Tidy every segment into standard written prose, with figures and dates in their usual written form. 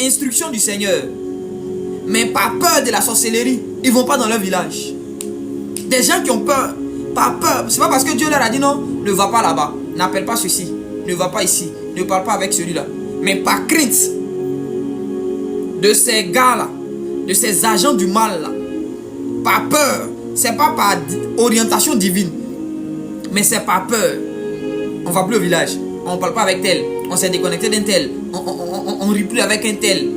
instruction du Seigneur, mais par peur de la sorcellerie, ils ne vont pas dans leur village. Des gens qui ont peur, par peur, c'est pas parce que Dieu leur a dit non, ne va pas là-bas, n'appelle pas ceci, ne va pas ici, ne parle pas avec celui-là. Mais par crainte de ces gars-là, de ces agents du mal-là, par peur, c'est pas par orientation divine, mais c'est par peur. On va plus au village, on ne parle pas avec tel, on s'est déconnecté d'un tel, on ne rit plus avec un tel,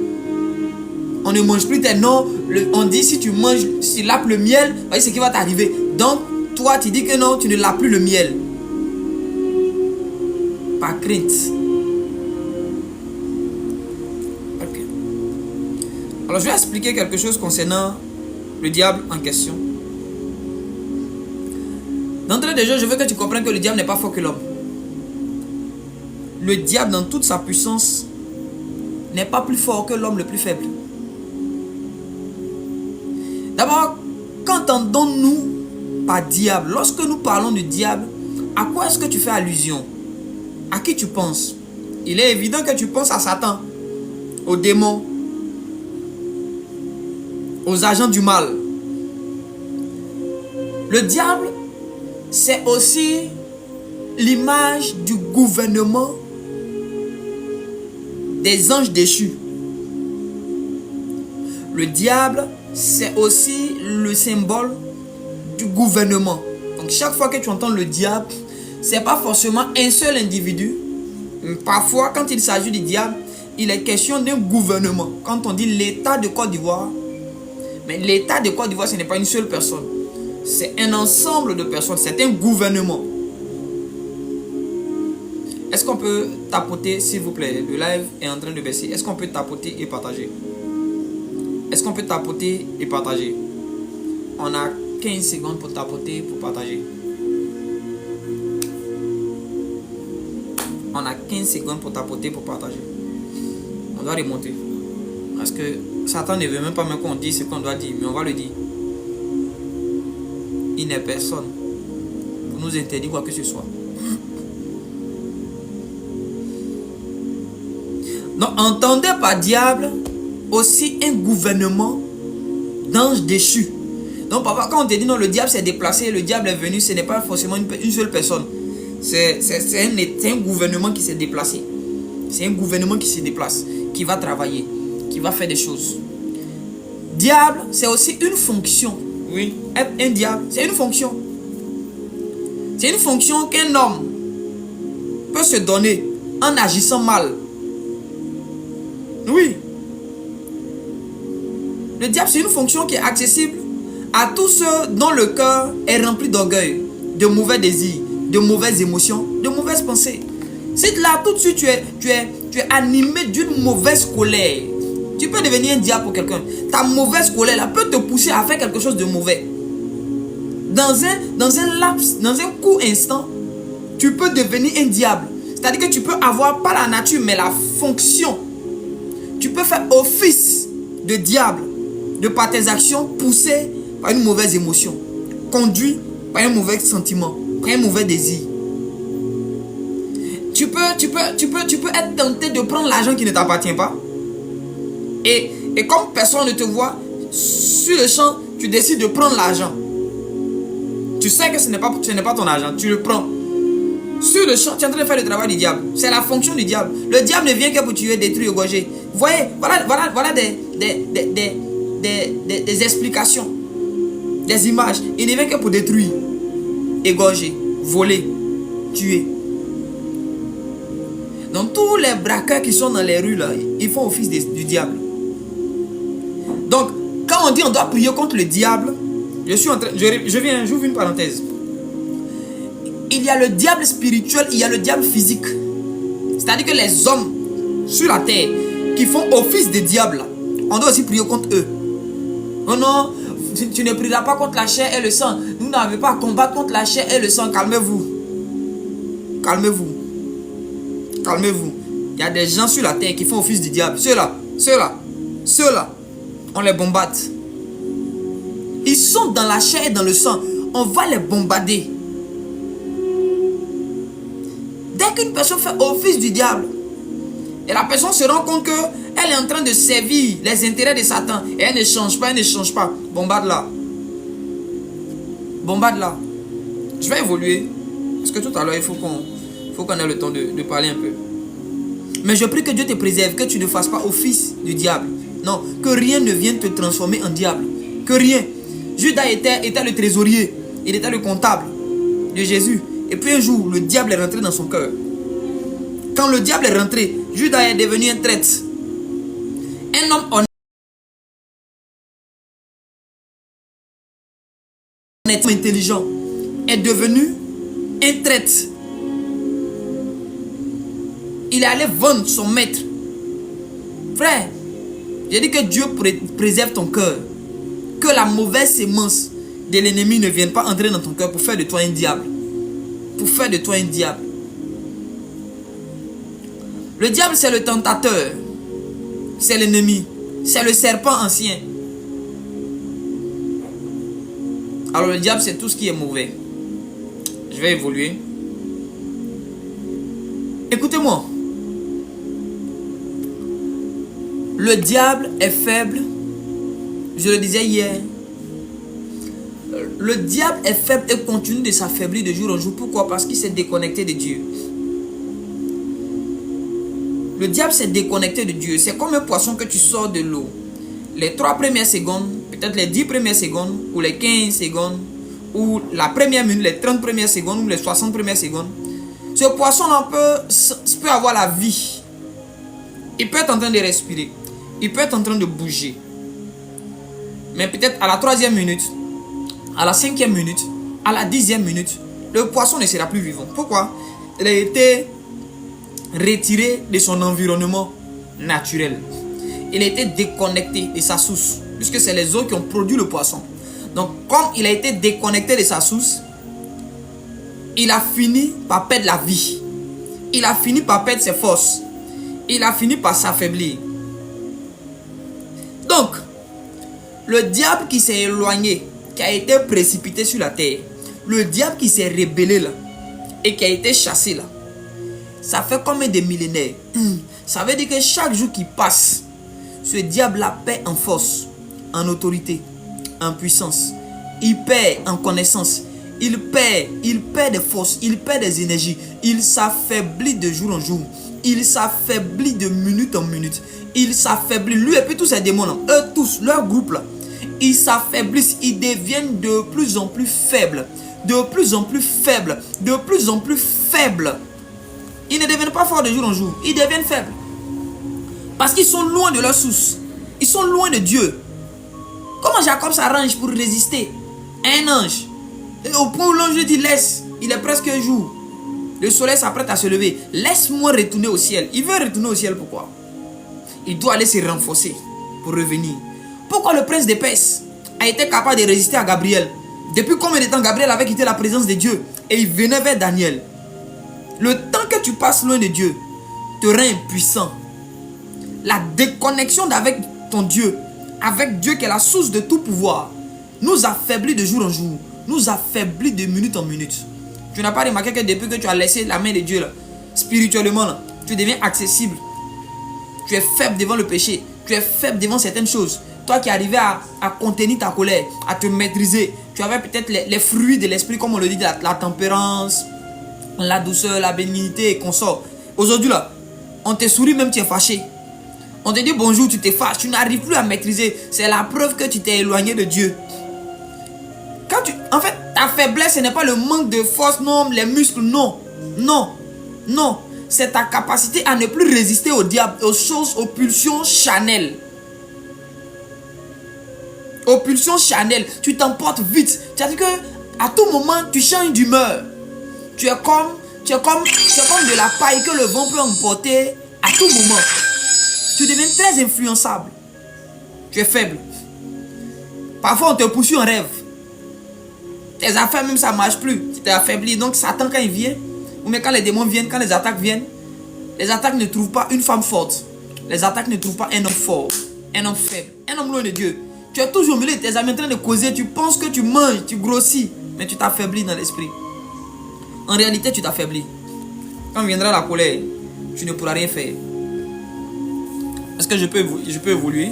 on ne mange plus tel. Non, on dit si tu manges, si tu lapes le miel, voyez ce qui va t'arriver. Donc, toi, tu dis que non, tu ne lapes plus le miel. Par crainte. Ok. Alors, je vais expliquer quelque chose concernant le diable en question. D'entrée de jeu, je veux que tu comprennes que le diable n'est pas fort que l'homme. Le diable, dans toute sa puissance, n'est pas plus fort que l'homme le plus faible. D'abord, qu'entendons-nous par diable? Lorsque nous parlons de diable, à quoi est-ce que tu fais allusion? À qui tu penses? Il est évident que tu penses à Satan, aux démons, aux agents du mal. Le diable, c'est aussi l'image du gouvernement des anges déchus. Le diable, c'est aussi le symbole du gouvernement. Donc chaque fois que tu entends le diable, c'est pas forcément un seul individu. Parfois, quand il s'agit du diable, il est question d'un gouvernement. Quand on dit l'État de Côte d'Ivoire, mais l'État de Côte d'Ivoire, ce n'est pas une seule personne. C'est un ensemble de personnes, c'est un gouvernement. Est-ce qu'on peut tapoter, s'il vous plaît? Le live est en train de baisser. Est-ce qu'on peut tapoter et partager? Est-ce qu'on peut tapoter et partager? On a 15 secondes pour tapoter, pour partager. On a 15 secondes pour tapoter, pour partager. On doit remonter. Parce que Satan ne veut même pas qu'on dise ce qu'on doit dire, mais on va le dire. Il n'est personne pour nous interdire quoi que ce soit. Donc, entendez par diable aussi un gouvernement d'anges déchus. Donc, papa, quand on te dit non, le diable s'est déplacé, le diable est venu, ce n'est pas forcément une seule personne. C'est un gouvernement qui s'est déplacé. C'est un gouvernement qui se déplace, qui va travailler, qui va faire des choses. Diable, c'est aussi une fonction. Oui, être un diable, c'est une fonction. C'est une fonction qu'un homme peut se donner en agissant mal. Oui. Le diable, c'est une fonction qui est accessible à tous ceux dont le cœur est rempli d'orgueil, de mauvais désirs, de mauvaises émotions, de mauvaises pensées. Si là, tout de suite, tu es animé d'une mauvaise colère, tu peux devenir un diable pour quelqu'un. Ta mauvaise colère là, peut te pousser à faire quelque chose de mauvais. Dans un laps, dans un court instant, tu peux devenir un diable. C'est-à-dire que tu peux avoir, pas la nature, mais la fonction. Tu peux faire office de diable, de par tes actions poussées par une mauvaise émotion, conduit par un mauvais sentiment, par un mauvais désir. Tu peux être tenté de prendre l'argent qui ne t'appartient pas. Et comme personne ne te voit, sur le champ, tu décides de prendre l'argent. Tu sais que ce n'est pas ton argent, tu le prends. Sur le champ, tu es en train de faire le travail du diable. C'est la fonction du diable. Le diable ne vient que pour tuer, détruire, égorger. Vous voyez, voilà des explications, des images. Il ne vient que pour détruire, égorger, voler, tuer. Donc tous les braqueurs qui sont dans les rues là, ils font office du diable. Donc quand on dit on doit prier contre le diable, j'ouvre une parenthèse. Il y a le diable spirituel, il y a le diable physique. C'est-à-dire que les hommes sur la terre qui font office de diable, on doit aussi prier contre eux. Oh non, tu ne prieras pas contre la chair et le sang. Nous n'avons pas à combattre contre la chair et le sang. Calmez-vous. Calmez-vous. Calmez-vous. Il y a des gens sur la terre qui font office du diable. Ceux-là, on les bombarde. Ils sont dans la chair et dans le sang. On va les bombarder. Dès qu'une personne fait office du diable, et la personne se rend compte qu'elle Elle est en train de servir les intérêts de Satan. Et elle ne change pas, elle ne change pas. Bombarde-la. Bombarde-la. Je vais évoluer. Parce que tout à l'heure, il faut qu'on ait le temps de parler un peu. Mais je prie que Dieu te préserve, que tu ne fasses pas office du diable. Non, que rien ne vienne te transformer en diable. Que rien. Judas était le trésorier. Il était le comptable de Jésus. Et puis un jour, le diable est rentré dans son cœur. Quand le diable est rentré, Judas est devenu un traître. Un homme honnête, intelligent, est devenu un traître. Il est allé vendre son maître. Frère, j'ai dit que Dieu préserve ton cœur. Que la mauvaise sémence de l'ennemi ne vienne pas entrer dans ton cœur pour faire de toi un diable. Pour faire de toi un diable. Le diable, c'est le tentateur. C'est l'ennemi. C'est le serpent ancien. Alors le diable, c'est tout ce qui est mauvais. Je vais évoluer. Écoutez-moi. Le diable est faible. Je le disais hier. Le diable est faible et continue de s'affaiblir de jour en jour. Pourquoi? Parce qu'il s'est déconnecté de Dieu. Le diable s'est déconnecté de Dieu. C'est comme un poisson que tu sors de l'eau. Les 3 premières secondes, peut-être les 10 premières secondes, ou les 15 secondes, ou la première minute, les 30 premières secondes, ou les 60 premières secondes. Ce poisson-là peut avoir la vie. Il peut être en train de respirer. Il peut être en train de bouger. Mais peut-être à la 3e minute, à la 5e minute, à la 10e minute, le poisson ne sera plus vivant. Pourquoi? Il a été retiré de son environnement naturel. Il a été déconnecté de sa source, puisque c'est les eaux qui ont produit le poisson. Donc, comme il a été déconnecté de sa source, il a fini par perdre la vie. Il a fini par perdre ses forces. Il a fini par s'affaiblir. Donc, le diable qui s'est éloigné, qui a été précipité sur la terre, le diable qui s'est rébellé là, et qui a été chassé là, ça fait combien de millénaires? Ça veut dire que chaque jour qui passe, ce diable-là perd en force, en autorité, en puissance. Il perd en connaissance. Il perd des forces, il perd des énergies. Il s'affaiblit de jour en jour. Il s'affaiblit de minute en minute. Il s'affaiblit, lui et puis tous ces démons-là, eux tous, leur groupe-là, ils s'affaiblissent, ils deviennent de plus en plus faibles. De plus en plus faibles. De plus en plus faibles. Ils ne deviennent pas forts de jour en jour. Ils deviennent faibles. Parce qu'ils sont loin de leur source. Ils sont loin de Dieu. Comment Jacob s'arrange pour résister à un ange? Et au point où l'ange dit laisse, il est presque un jour. Le soleil s'apprête à se lever. Laisse-moi retourner au ciel. Il veut retourner au ciel, pourquoi? Il doit aller se renforcer pour revenir. Pourquoi le prince des Perses a été capable de résister à Gabriel? Depuis combien de temps Gabriel avait quitté la présence de Dieu et il venait vers Daniel? Le temps que tu passes loin de Dieu te rend impuissant. La déconnexion avec ton Dieu, avec Dieu qui est la source de tout pouvoir, nous affaiblit de jour en jour, nous affaiblit de minute en minute. Tu n'as pas remarqué que depuis que tu as laissé la main de Dieu là, spirituellement là, tu deviens accessible. Tu es faible devant le péché, tu es faible devant certaines choses. Toi qui arrivais à contenir ta colère, à te maîtriser, tu avais peut-être les fruits de l'esprit, comme on le dit, la tempérance, la douceur, la bénignité et consort. Aujourd'hui là, on te sourit même, tu es fâché. On te dit bonjour, tu te fâches, tu n'arrives plus à maîtriser. C'est la preuve que tu t'es éloigné de Dieu. En fait, ta faiblesse, ce n'est pas le manque de force, non, les muscles, non. Non, non. C'est ta capacité à ne plus résister au diable, aux choses, aux pulsions charnelles. Aux pulsions charnelles. Tu t'emportes vite. C'est-à-dire qu'à tout moment, tu changes d'humeur. Tu es comme de la paille que le vent peut emporter à tout moment. Tu deviens très influençable. Tu es faible. Parfois, on te poursuit en rêve. Tes affaires, même, ça ne marche plus. Tu t'es affaibli. Donc, Satan, quand il vient, ou même quand les démons viennent, quand les attaques viennent, les attaques ne trouvent pas une femme forte. Les attaques ne trouvent pas un homme fort. Un homme faible. Un homme loin de Dieu. Tu es toujours au milieu de tes amis en train de causer. Tu penses que tu manges, tu grossis. Mais tu t'affaiblis dans l'esprit. En réalité, tu t'affaiblis. Quand viendra la colère, tu ne pourras rien faire. Est-ce que je peux évoluer?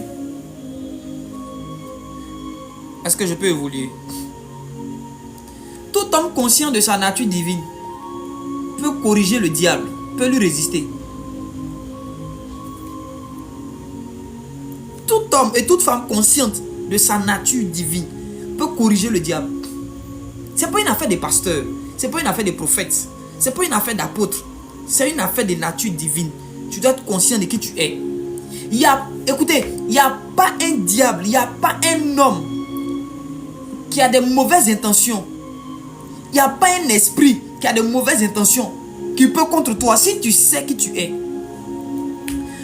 Est-ce que je peux évoluer? Tout homme conscient de sa nature divine peut corriger le diable, peut lui résister. Tout homme et toute femme consciente de sa nature divine peut corriger le diable. Ce n'est pas une affaire des pasteurs, ce n'est pas une affaire des prophètes, ce n'est pas une affaire d'apôtres, c'est une affaire de nature divine. Tu dois être conscient de qui tu es. Écoutez, il n'y a pas un diable, il n'y a pas un homme qui a de mauvaises intentions. Il n'y a pas un esprit qui a de mauvaises intentions qui peut contre toi si tu sais qui tu es.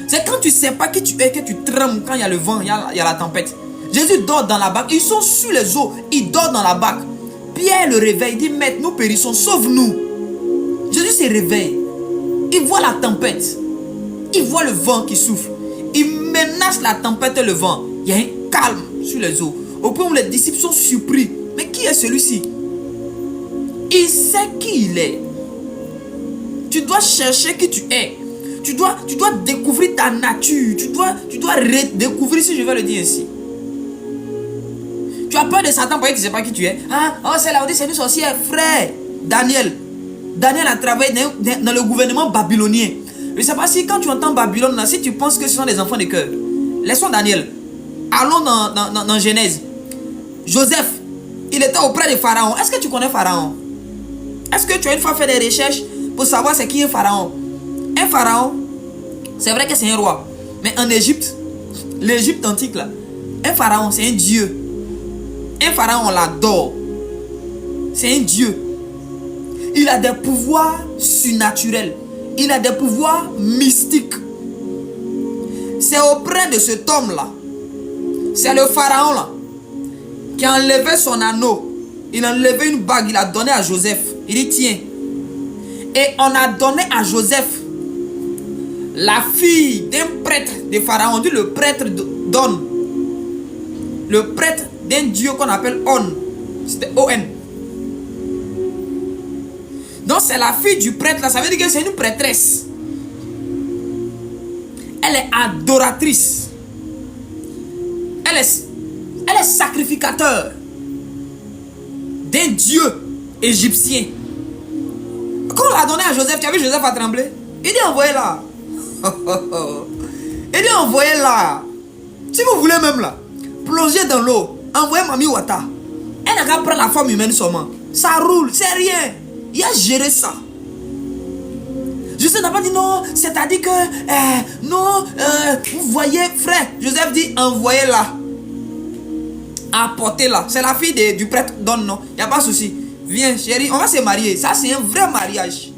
C'est quand tu ne sais pas qui tu es que tu trembles quand il y a le vent, il y a la tempête. Jésus dort dans la barque, ils sont sur les eaux, il dort dans la barque. Pierre le réveille, il dit, Maître, nous périssons, sauve-nous. Jésus se réveille, il voit la tempête, il voit le vent qui souffle, il menace la tempête et le vent. Il y a un calme sur les eaux. Au point où les disciples sont surpris. Mais qui est celui-ci? Il sait qui il est. Tu dois chercher qui tu es. Tu dois découvrir ta nature. Tu dois redécouvrir, si je vais le dire ainsi. Tu as peur de Satan parce que tu ne sais pas qui tu es. Oh, c'est là, on dit c'est une sorcière. Frère, Daniel a travaillé dans le gouvernement babylonien. Je ne sais pas si quand tu entends Babylone, là, si tu penses que ce sont des enfants de cœur. Laissons Daniel. Allons dans Genèse. Joseph, il était auprès de Pharaon. Est-ce que tu connais Pharaon? Est-ce que tu as une fois fait des recherches pour savoir c'est qui un Pharaon? Un Pharaon, c'est vrai que c'est un roi. Mais en Égypte, l'Égypte antique là, un Pharaon c'est un dieu. Un Pharaon on l'adore. C'est un dieu. Il a des pouvoirs surnaturels. Il a des pouvoirs mystiques. C'est auprès de cet homme là. C'est le Pharaon là qui a enlevé son anneau. Il a enlevé une bague, il a donné à Joseph. Il dit tiens. Et on a donné à Joseph la fille d'un prêtre de Pharaon. On dit le prêtre d'On. Le prêtre d'un dieu qu'on appelle On. C'était O-N. Donc c'est la fille du prêtre là. Ça veut dire que c'est une prêtresse. Elle est adoratrice. Elle est sacrificateur d'un dieu égyptien. Quand on l'a donné à Joseph, tu as vu Joseph a tremblé. Il dit envoyez-la. Il dit envoyez-la. Si vous voulez même là, plongez dans l'eau, envoyez Mami Wata. Elle n'a qu'à prendre la forme humaine seulement. Ça roule, c'est rien. Il a géré ça. Joseph n'a pas dit non, c'est-à-dire que non, vous voyez frère. Joseph dit envoyez-la. Apportez-la. C'est la fille du prêtre Don, non? Il n'y a pas de souci. Viens chérie, on va se marier. Ça c'est un vrai mariage.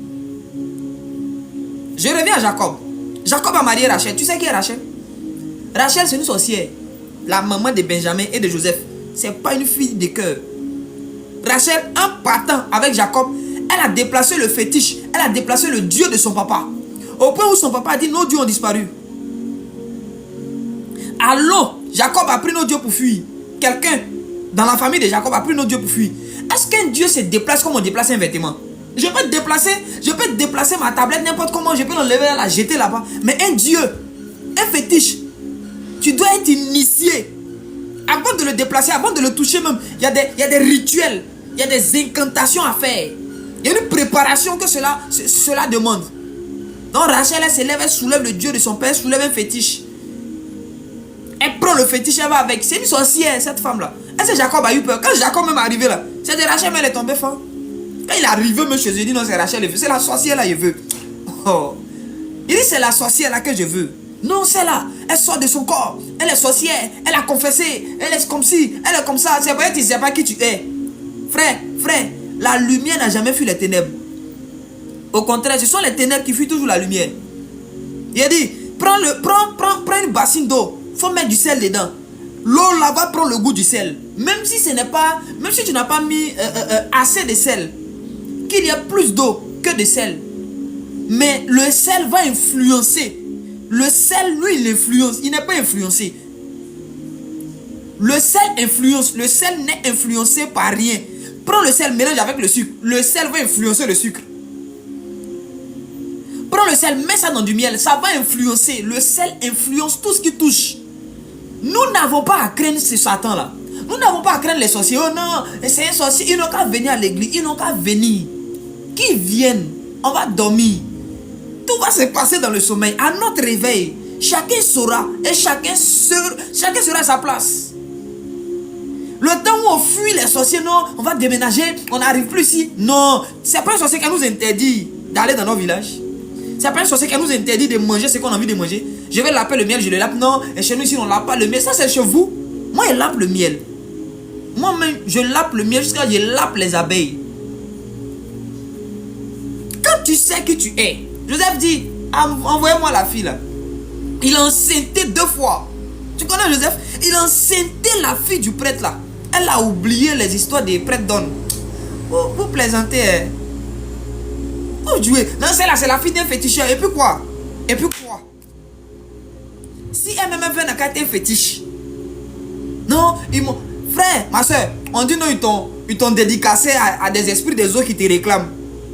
Je reviens à Jacob. Jacob a marié Rachel. Tu sais qui est Rachel? Rachel c'est une sorcière. La maman de Benjamin et de Joseph. C'est pas une fille de cœur. Rachel, en partant avec Jacob, elle a déplacé le fétiche. Elle a déplacé le dieu de son papa. Au point où son papa a dit nos dieux ont disparu. Alors, Jacob a pris nos dieux pour fuir. Quelqu'un dans la famille de Jacob a pris nos dieux pour fuir. Est-ce qu'un dieu se déplace comme on déplace un vêtement? Je peux déplacer ma tablette n'importe comment. Je peux l'enlever, la jeter là-bas. Mais un dieu, un fétiche, tu dois être initié. Avant de le déplacer, avant de le toucher même, il y a des rituels. Il y a des incantations à faire. Il y a une préparation que cela demande. Donc Rachel, elle se lève, elle soulève le dieu de son père, elle soulève un fétiche. Elle prend le fétiche, elle va avec. C'est une sorcière, cette femme-là. Est-ce que Jacob a eu peur? Quand Jacob même est arrivé là, c'est de Rachel, mais elle est tombée fin. Quand il est arrivé, même chez eux, il dit non, c'est Rachel, elle veut. C'est la sorcière là, il veut. Oh. Il dit c'est la sorcière là que je veux. Non, c'est là. Elle sort de son corps. Elle est sorcière. Elle a confessé. Elle est comme ci. Elle est comme ça. C'est vrai que tu ne sais pas qui tu es. Frère, la lumière n'a jamais fui les ténèbres. Au contraire, ce sont les ténèbres qui fuient toujours la lumière. Il a dit, prends une bassine d'eau. Il faut mettre du sel dedans. L'eau là-bas prend le goût du sel. Même si tu n'as pas mis assez de sel, qu'il y a plus d'eau que de sel. Mais le sel va influencer. Le sel, lui, il influence. Il n'est pas influencé. Le sel influence. Le sel n'est influencé par rien. Prends le sel, mélange avec le sucre. Le sel va influencer le sucre. Prends le sel, mets ça dans du miel, ça va influencer. Le sel influence tout ce qui touche. Nous n'avons pas à craindre ce Satan-là. Nous n'avons pas à craindre les sorciers. Oh non, c'est un sorcier. Ils n'ont qu'à venir à l'église. Ils n'ont qu'à venir. Qu'ils viennent. On va dormir. Tout va se passer dans le sommeil. À notre réveil, chacun saura. Et chacun sera à sa place. Le temps où on fuit les sorciers, non, on va déménager, on n'arrive plus ici. Non, c'est pas un sorcier qui nous interdit d'aller dans nos villages. C'est pas un sorcier qui nous interdit de manger ce qu'on a envie de manger. Je vais laper le miel, je le lape. Non, et chez nous ici, on ne lape pas le miel. Ça, c'est chez vous. Moi, je lape le miel. Moi-même, je lape le miel jusqu'à ce que je lape les abeilles. Quand tu sais qui tu es, Joseph dit, envoyez-moi la fille là. Il a enceinté 2 fois. Tu connais Joseph? Il a enceinté la fille du prêtre là. Elle a oublié les histoires des prêtres d'hommes. Vous plaisantez, hein? Vous jouez. Non, c'est là, c'est la fille d'un féticheur. Et puis quoi? Et puis quoi? Si elle-même n'a qu'à être un fétiche. Non, ils m'ont... Frère, ma soeur, on dit non, ils t'ont dédicacé à des esprits des autres qui te réclament.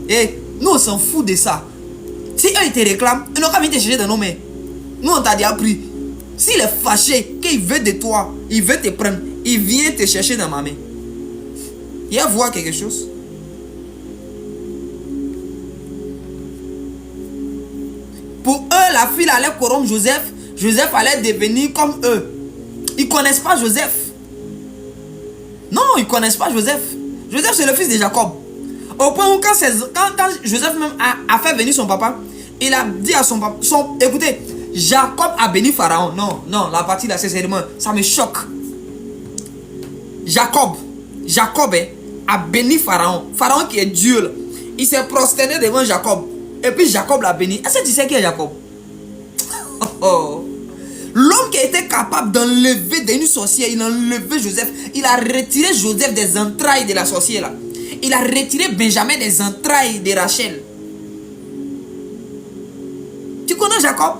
Et nous, on s'en fout de ça. Si eux, ils te réclament, ils n'ont qu'à venir te chercher dans nos mains. Nous, on t'a déjà pris. S'il est fâché, qu'il veut de toi, il veut te prendre, il vient te chercher dans ma main. Il va voir quelque chose. Pour eux, la fille allait corrompre Joseph. Joseph allait devenir comme eux. Ils ne connaissent pas Joseph. Non, ils ne connaissent pas Joseph. Joseph, c'est le fils de Jacob. Au point où quand Joseph même a fait venir son papa, il a dit à son papa, écoutez, Jacob a béni Pharaon. Non, non, la partie là, sincèrement, ça me choque. Jacob a béni Pharaon. Pharaon qui est Dieu là. Il s'est prosterné devant Jacob. Et puis Jacob l'a béni. Est-ce que tu sais qui est Jacob? L'homme qui a été capable d'enlever d'une sorcière, il a enlevé Joseph. Il a retiré Joseph des entrailles de la sorcière là. Il a retiré Benjamin des entrailles de Rachel. Tu connais Jacob?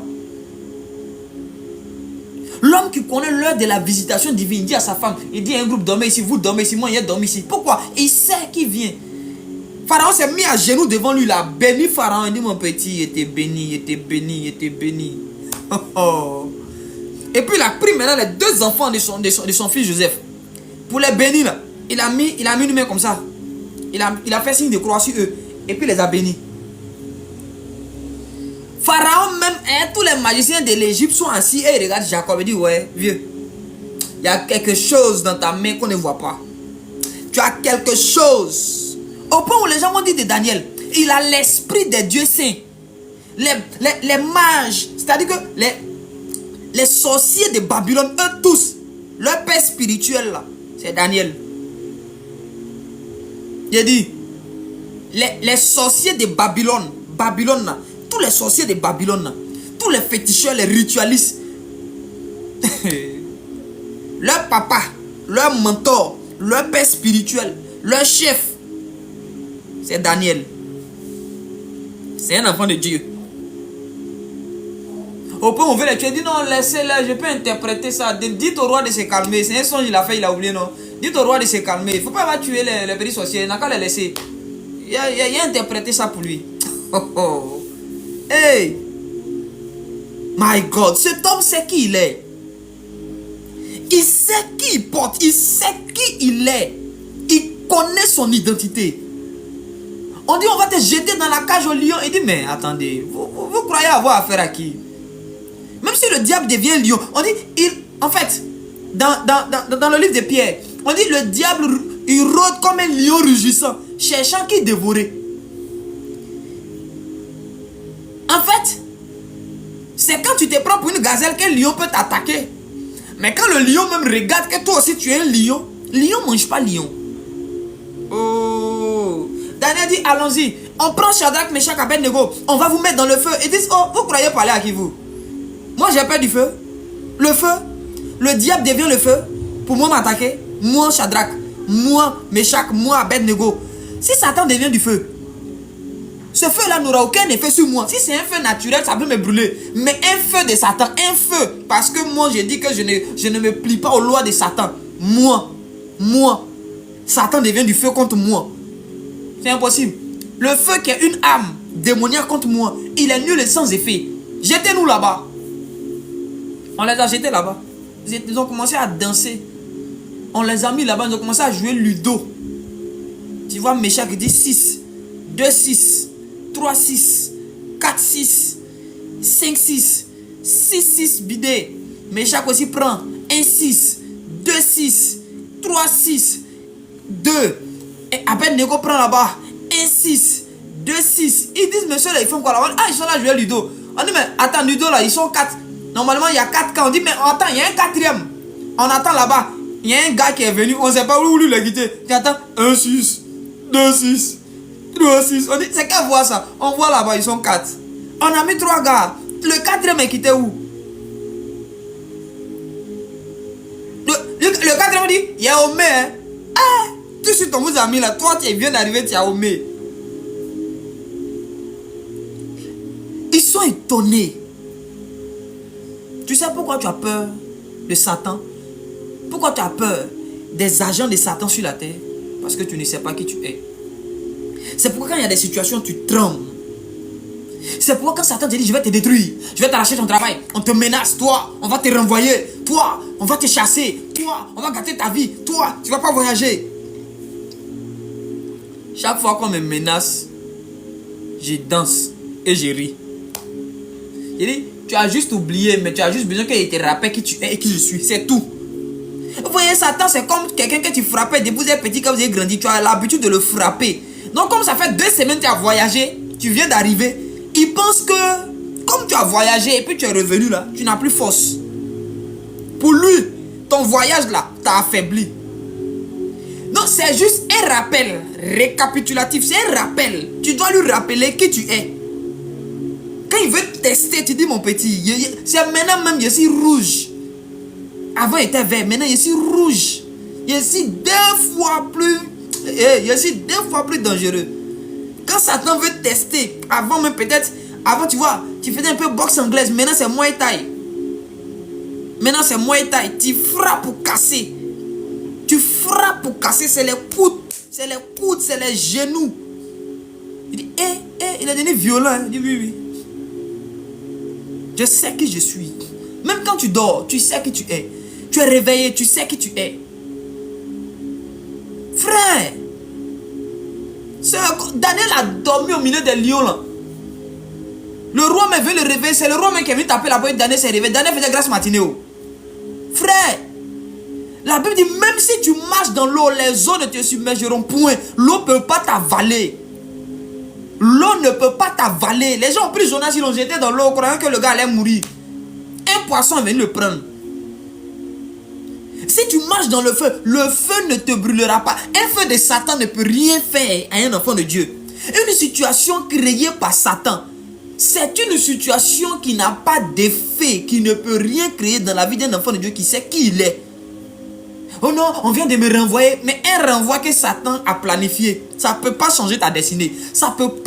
L'homme qui connaît l'heure de la visitation divine, il dit à sa femme, il dit à un groupe, dormez ici, vous dormez ici, moi, il dormi ici. Pourquoi? Il sait qui vient. Pharaon s'est mis à genoux devant lui, il a béni Pharaon. Il dit, mon petit, il était béni, il était béni, il était béni. Et puis il a pris maintenant les 2 enfants de son fils Joseph. Pour les bénir, là, il a mis une main comme ça. Il a fait signe de croix sur eux. Et puis il les a bénis. Pharaon même, tous les magiciens de l'Égypte sont assis et ils regardent Jacob et disent, ouais, vieux, il y a quelque chose dans ta main qu'on ne voit pas. Tu as quelque chose. Au point où les gens m'ont dit de Daniel, il a l'esprit des dieux saints. Les mages, c'est-à-dire que les sorciers de Babylone, eux tous, leur père spirituel là, c'est Daniel. J'ai dit, les sorciers de Babylone là, tous les sorciers de Babylone là, tous les féticheurs, les ritualistes, leur papa, leur mentor, leur père spirituel, leur chef, c'est Daniel. C'est un enfant de Dieu. Au point où on veut les tuer, dit non, laissez-les, je peux interpréter ça. Dites au roi de se calmer. C'est un songe, il a fait, il a oublié, non. Dites au roi de se calmer. Il ne faut pas tuer les petits sorciers, il n'a qu'à les laisser. Il a interprété ça pour lui. Hey! My God, cet homme sait qui il est. Il sait qui il porte, il sait qui il est. Il connaît son identité. On dit on va te jeter dans la cage au lion. Il dit mais attendez, vous croyez avoir affaire à qui? Même si le diable devient lion, on dit, en fait, dans le livre de Pierre, on dit le diable, il rôde comme un lion rugissant, cherchant qui dévorer. En fait, c'est quand tu te prends pour une gazelle qu'un lion peut t'attaquer. Mais quand le lion même regarde que toi aussi tu es un lion, lion ne mange pas lion. Oh, Daniel dit, allons-y, on prend Shadrach, Meshach, Abednego, on va vous mettre dans le feu. Ils disent, oh, vous croyez parler à qui vous? Moi j'ai peur du feu. Le feu, le diable devient le feu pour moi m'attaquer. Moi Shadrach, moi Meshach, moi Abednego. Si Satan devient du feu, ce feu là n'aura aucun effet sur moi. Si c'est un feu naturel, ça peut me brûler. Mais un feu de Satan, un feu, parce que moi j'ai dit que je ne me plie pas aux lois de Satan. Moi, Satan devient du feu contre moi. C'est impossible. Le feu qui est une âme, démoniaques contre moi. Il est nul et sans effet. Jetez-nous là-bas. On les a jetés là-bas. Ils ont commencé à danser. On les a mis là-bas. Ils ont commencé à jouer Ludo. Tu vois, Méchak dit 6, 2, 6, 3, 6, 4, 6, 5, 6, 6, 6 bidé. Méchak aussi prend 1, 6, 2, 6, 3, 6, 2. Et après, Nego prend là-bas 1, 6, 2, 6. Ils disent, monsieur, là, ils font quoi là? Ah, ils sont là, jouer Ludo. On dit, mais attends, Ludo là, ils sont 4. Normalement, il y a 4 cas. On dit, mais attends, il y a un quatrième. On attend là-bas. Il y a un gars qui est venu. On ne sait pas où lui l'a quitté. Tu attends, 1, 6, 2, 6, 3, 6. On dit, c'est qu'à voir ça. On voit là-bas, ils sont 4. On a mis 3 gars. Le quatrième est quitté où? Le quatrième dit, il y a Omé. Hein? Ah, tout de suite, on vous a mis là. Toi, tu viens d'arriver, tu es Omé. Ils sont étonnés. Tu sais pourquoi tu as peur de Satan? Pourquoi tu as peur des agents de Satan sur la terre? Parce que tu ne sais pas qui tu es. C'est pourquoi quand il y a des situations, tu trembles. C'est pourquoi quand Satan te dit, je vais te détruire, je vais t'arracher ton travail, on te menace, toi, on va te renvoyer, toi, on va te chasser, toi, on va gâter ta vie, toi, tu ne vas pas voyager. Chaque fois qu'on me menace, je danse et je ris. Je dis, tu as juste oublié, mais tu as juste besoin qu'il te rappelle qui tu es et qui je suis, c'est tout. Vous voyez, Satan, c'est comme quelqu'un que tu frappais depuis vous êtes petit, quand vous avez grandi, tu as l'habitude de le frapper. Donc, comme ça fait 2 semaines que tu as voyagé, tu viens d'arriver, il pense que, comme tu as voyagé et puis tu es revenu là, tu n'as plus force. Pour lui, ton voyage là, t'a affaibli. Donc, c'est juste un rappel récapitulatif, c'est un rappel. Tu dois lui rappeler qui tu es. Quand il veut tester, tu dis mon petit, c'est maintenant même, je suis rouge. Avant il était vert, maintenant je suis rouge. Je suis 2 fois plus, je suis 2 fois plus dangereux. Quand Satan veut tester, avant même peut-être, avant tu vois, tu faisais un peu boxe anglaise, maintenant c'est Muay Thai. Maintenant c'est Muay Thai, tu frappes pour casser. Tu frappes pour casser, c'est les coudes, c'est les genoux. Il dit, il est devenu violent. Il dit, oui. Je sais qui je suis. Même quand tu dors, tu sais qui tu es. Tu es réveillé, tu sais qui tu es. Frère, Daniel a dormi au milieu des lions là. Le roi me veut le réveiller. C'est le roi même qui est venu taper la porte. Daniel s'est réveillé. Daniel faisait grâce matinée. Frère, la Bible dit, même si tu marches dans l'eau, les eaux ne te submergeront point. L'eau ne peut pas t'avaler. L'eau ne peut pas t'avaler. Les gens ont pris Jonas, ils l'ont jeté dans l'eau, croyant que le gars allait mourir. Un poisson est venu le prendre. Si tu marches dans le feu ne te brûlera pas. Un feu de Satan ne peut rien faire à un enfant de Dieu. Une situation créée par Satan, c'est une situation qui n'a pas d'effet, qui ne peut rien créer dans la vie d'un enfant de Dieu qui sait qui il est. Oh non, on vient de me renvoyer. Mais un renvoi que Satan a planifié, ça ne peut pas changer ta destinée. Ça ne peut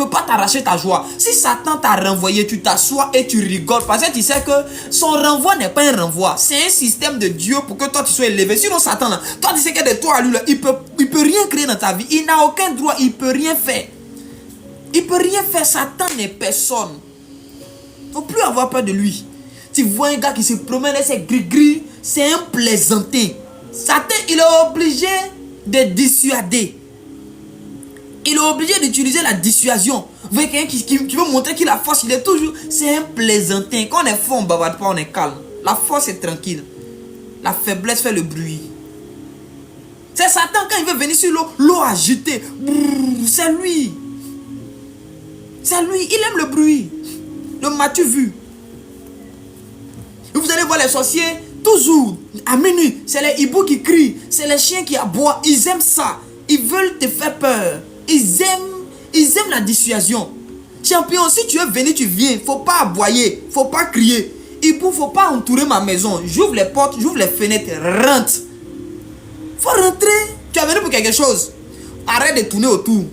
pas t'arracher ta joie. Si Satan t'a renvoyé, tu t'assois et tu rigoles. Parce que tu sais que son renvoi n'est pas un renvoi. C'est un système de Dieu pour que toi tu sois élevé. Sinon Satan, là, toi tu sais que de toi à lui, là, il peut rien créer dans ta vie. Il n'a aucun droit, il ne peut rien faire. Il ne peut rien faire. Satan n'est personne. Il ne faut plus avoir peur de lui. Tu vois un gars qui se promène et c'est gris-gris, c'est un plaisantin. Satan, il est obligé de dissuader. Il est obligé d'utiliser la dissuasion. Vous voyez quelqu'un qui veut montrer qu'il a force, il est toujours... C'est un plaisantin. Quand on est fort, on ne bavarde pas, on est calme. La force est tranquille. La faiblesse fait le bruit. C'est Satan, quand il veut venir sur l'eau, l'eau agitée. C'est lui. C'est lui, il aime le bruit. Le m'as-tu vu? Vous allez voir les sorciers, toujours, à minuit, c'est les hiboux qui crient, c'est les chiens qui aboient, ils aiment ça. Ils veulent te faire peur. Ils aiment la dissuasion. Champion, si tu es venu, tu viens. Faut pas aboyer, faut pas crier. Hibou, faut pas entourer ma maison. J'ouvre les portes, j'ouvre les fenêtres, rentre. Faut rentrer. Tu es venu pour quelque chose. Arrête de tourner autour.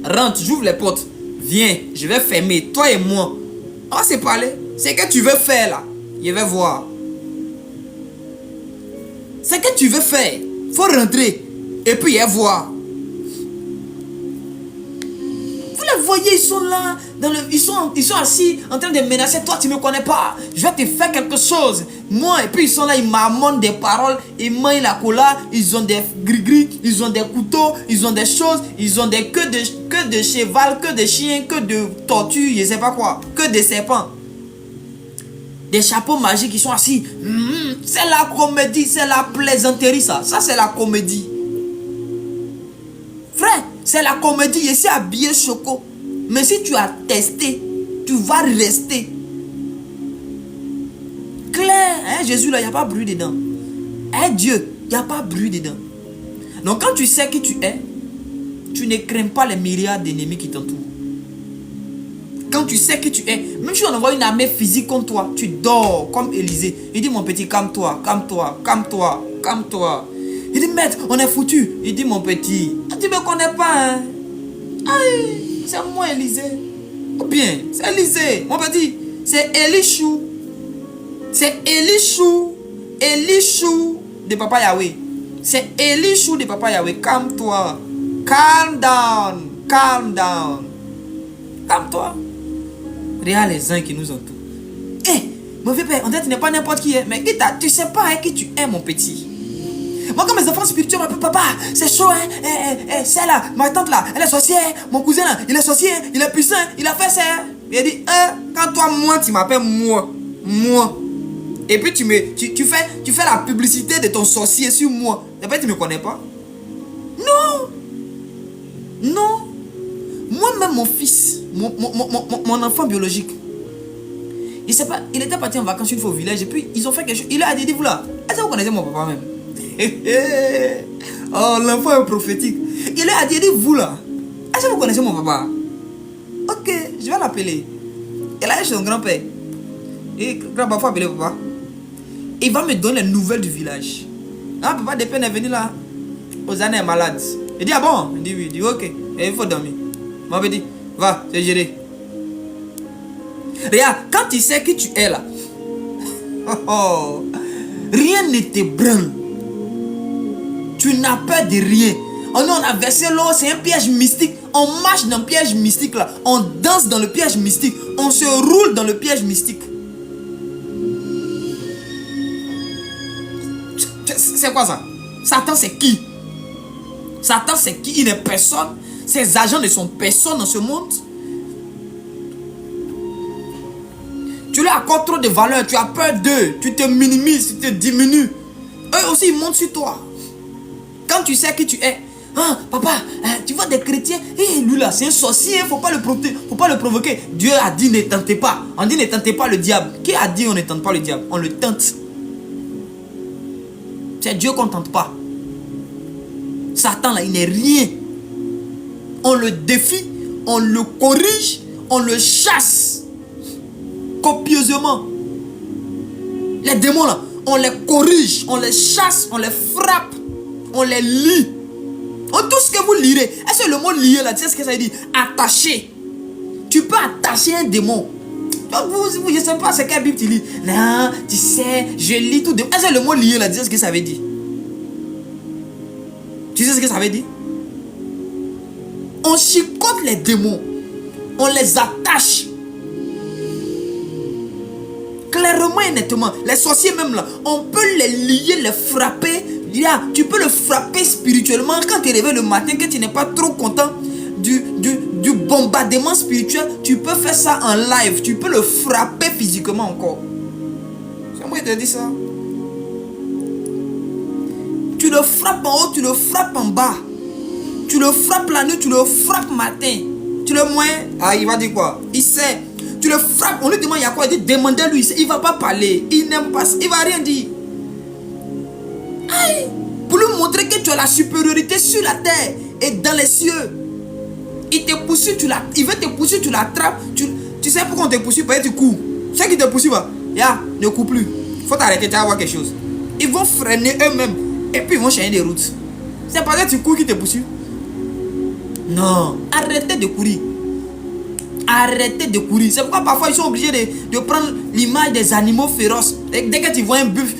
Rentre, j'ouvre les portes. Viens, je vais fermer, toi et moi. On va se parler. C'est que tu veux faire là. Je vais voir. C'est que tu veux faire. Faut rentrer. Et puis, voir. Vous voyez, ils sont là, ils sont assis en train de menacer. Toi, tu ne me connais pas. Je vais te faire quelque chose. Moi, et puis ils sont là, ils m'amènent des paroles. Ils mangent la cola. Ils ont des gris-gris. Ils ont des couteaux. Ils ont des choses. Ils ont des queues de cheval, queues de chien, queues de tortue, je ne sais pas quoi. Que de serpents. Des chapeaux magiques, ils sont assis. C'est la comédie, c'est la plaisanterie, ça. Ça, c'est la comédie. Frère, c'est la comédie. Je suis habillé choco. Mais si tu as testé, tu vas rester. Clair, hein, Jésus, là, il n'y a pas bruit dedans. Hein, Dieu, il n'y a pas bruit dedans. Donc, quand tu sais qui tu es, tu ne crains pas les milliards d'ennemis qui t'entourent. Quand tu sais qui tu es, même si on envoie une armée physique contre toi, tu dors comme Élisée. Il dit, mon petit, calme-toi, calme-toi, calme-toi, calme-toi. Il dit, maître, on est foutu. Il dit, mon petit, tu ne me connais pas, hein? Aïe, c'est moi, Élisée. Ou bien, c'est Élisée. Mon petit, c'est Elichou. C'est Elichou. Elichou de Papa Yahweh. C'est Elichou de Papa Yahweh. Calme-toi. Calm down. Calm down. Calme-toi. Regarde les uns qui nous entourent. Hé, mon vieux père, on dirait que tu n'es pas n'importe qui. Mais tu ne sais pas hein, qui tu es, mon petit. Moi, quand mes enfants spirituels m'appellent papa, c'est chaud, hein. C'est là, ma tante là, elle est sorcière. Mon cousin là, il est sorcier, il est puissant, il a fait ça. Il dit, quand toi, moi, tu m'appelles moi. Moi. Et puis tu fais la publicité de ton sorcier sur moi. Et puis tu ne me connais pas. Non. Non. Moi-même, mon fils, mon enfant biologique, il était parti en vacances une fois au village et puis ils ont fait quelque chose. Il a dit, vous là, est-ce que vous connaissez mon papa même? Oh, l'enfant est prophétique. Il a dit, vous là, est-ce que vous connaissez mon papa? Ok, je vais l'appeler. Il a chez son grand-père. Et grand-papa, faut appeler papa. Il va me donner les nouvelles du village. Ah, papa de peine est venu là. Ozana est malade. Il dit, ah bon? Il dit oui. Il dit, ok. Et il faut dormir. Moi, je dis, va, c'est géré. Regarde, quand tu sais qui tu es là, rien ne t'ébranle. Tu n'as peur de rien. On a versé l'eau, c'est un piège mystique. On marche dans le piège mystique là. On danse dans le piège mystique. On se roule dans le piège mystique. C'est quoi ça? Satan c'est qui? Satan c'est qui? Il n'est personne. Ses agents ne sont personne dans ce monde. Tu leur accordes trop de valeur. Tu as peur d'eux. Tu te minimises, tu te diminues. Eux aussi ils montent sur toi. Quand tu sais qui tu es. Ah, papa, tu vois des chrétiens. Lui là c'est un sorcier. Faut pas le provoquer. Dieu a dit ne tentez pas. On dit ne tentez pas le diable. Qui a dit on ne tente pas le diable? On le tente. C'est Dieu qu'on ne tente pas. Satan là, il n'est rien. On le défie, on le corrige, on le chasse. Copieusement. Les démons là, on les corrige, on les chasse, on les frappe, on les lie. Tout ce que vous lirez, est-ce que le mot lier là, tu sais ce que ça veut dire? Attacher. Tu peux attacher un démon. Je ne sais pas c'est quelle Bible tu lis. Non, tu sais, je lis tout. Est-ce que le mot lier là, tu sais ce que ça veut dire? Tu sais ce que ça veut dire? On chicote les démons. On les attache. Clairement et nettement. Les sorciers même là, on peut les lier, les frapper. Tu peux le frapper spirituellement. Quand tu es réveillé le matin, que tu n'es pas trop content du bombardement spirituel, tu peux faire ça en live. Tu peux le frapper physiquement encore. C'est moi qui te dis ça. Tu le frappes en haut, tu le frappes en bas. Tu le frappes la nuit, tu le frappes matin. Tu le moins. Ah, il va dire quoi? Il sait. Tu le frappes, on lui demande il y a quoi? Il dit demandez-lui. Il ne va pas parler. Il n'aime pas. Il ne va rien dire. Aïe. Pour lui montrer que tu as la supériorité sur la terre et dans les cieux. Il te poursuit, il veut te poursuivre, tu l'attrapes. Tu sais pourquoi on te poursuit? Parce que tu cours. Ceux qui te poursuivent, ne cours plus. Il faut t'arrêter, tu vas voir quelque chose. Ils vont freiner eux-mêmes. Et puis ils vont changer des routes. C'est parce que tu cours qui te poursuit. Non, arrêtez de courir. Arrêtez de courir. C'est pourquoi parfois ils sont obligés de prendre l'image des animaux féroces. Et dès que tu vois un bœuf,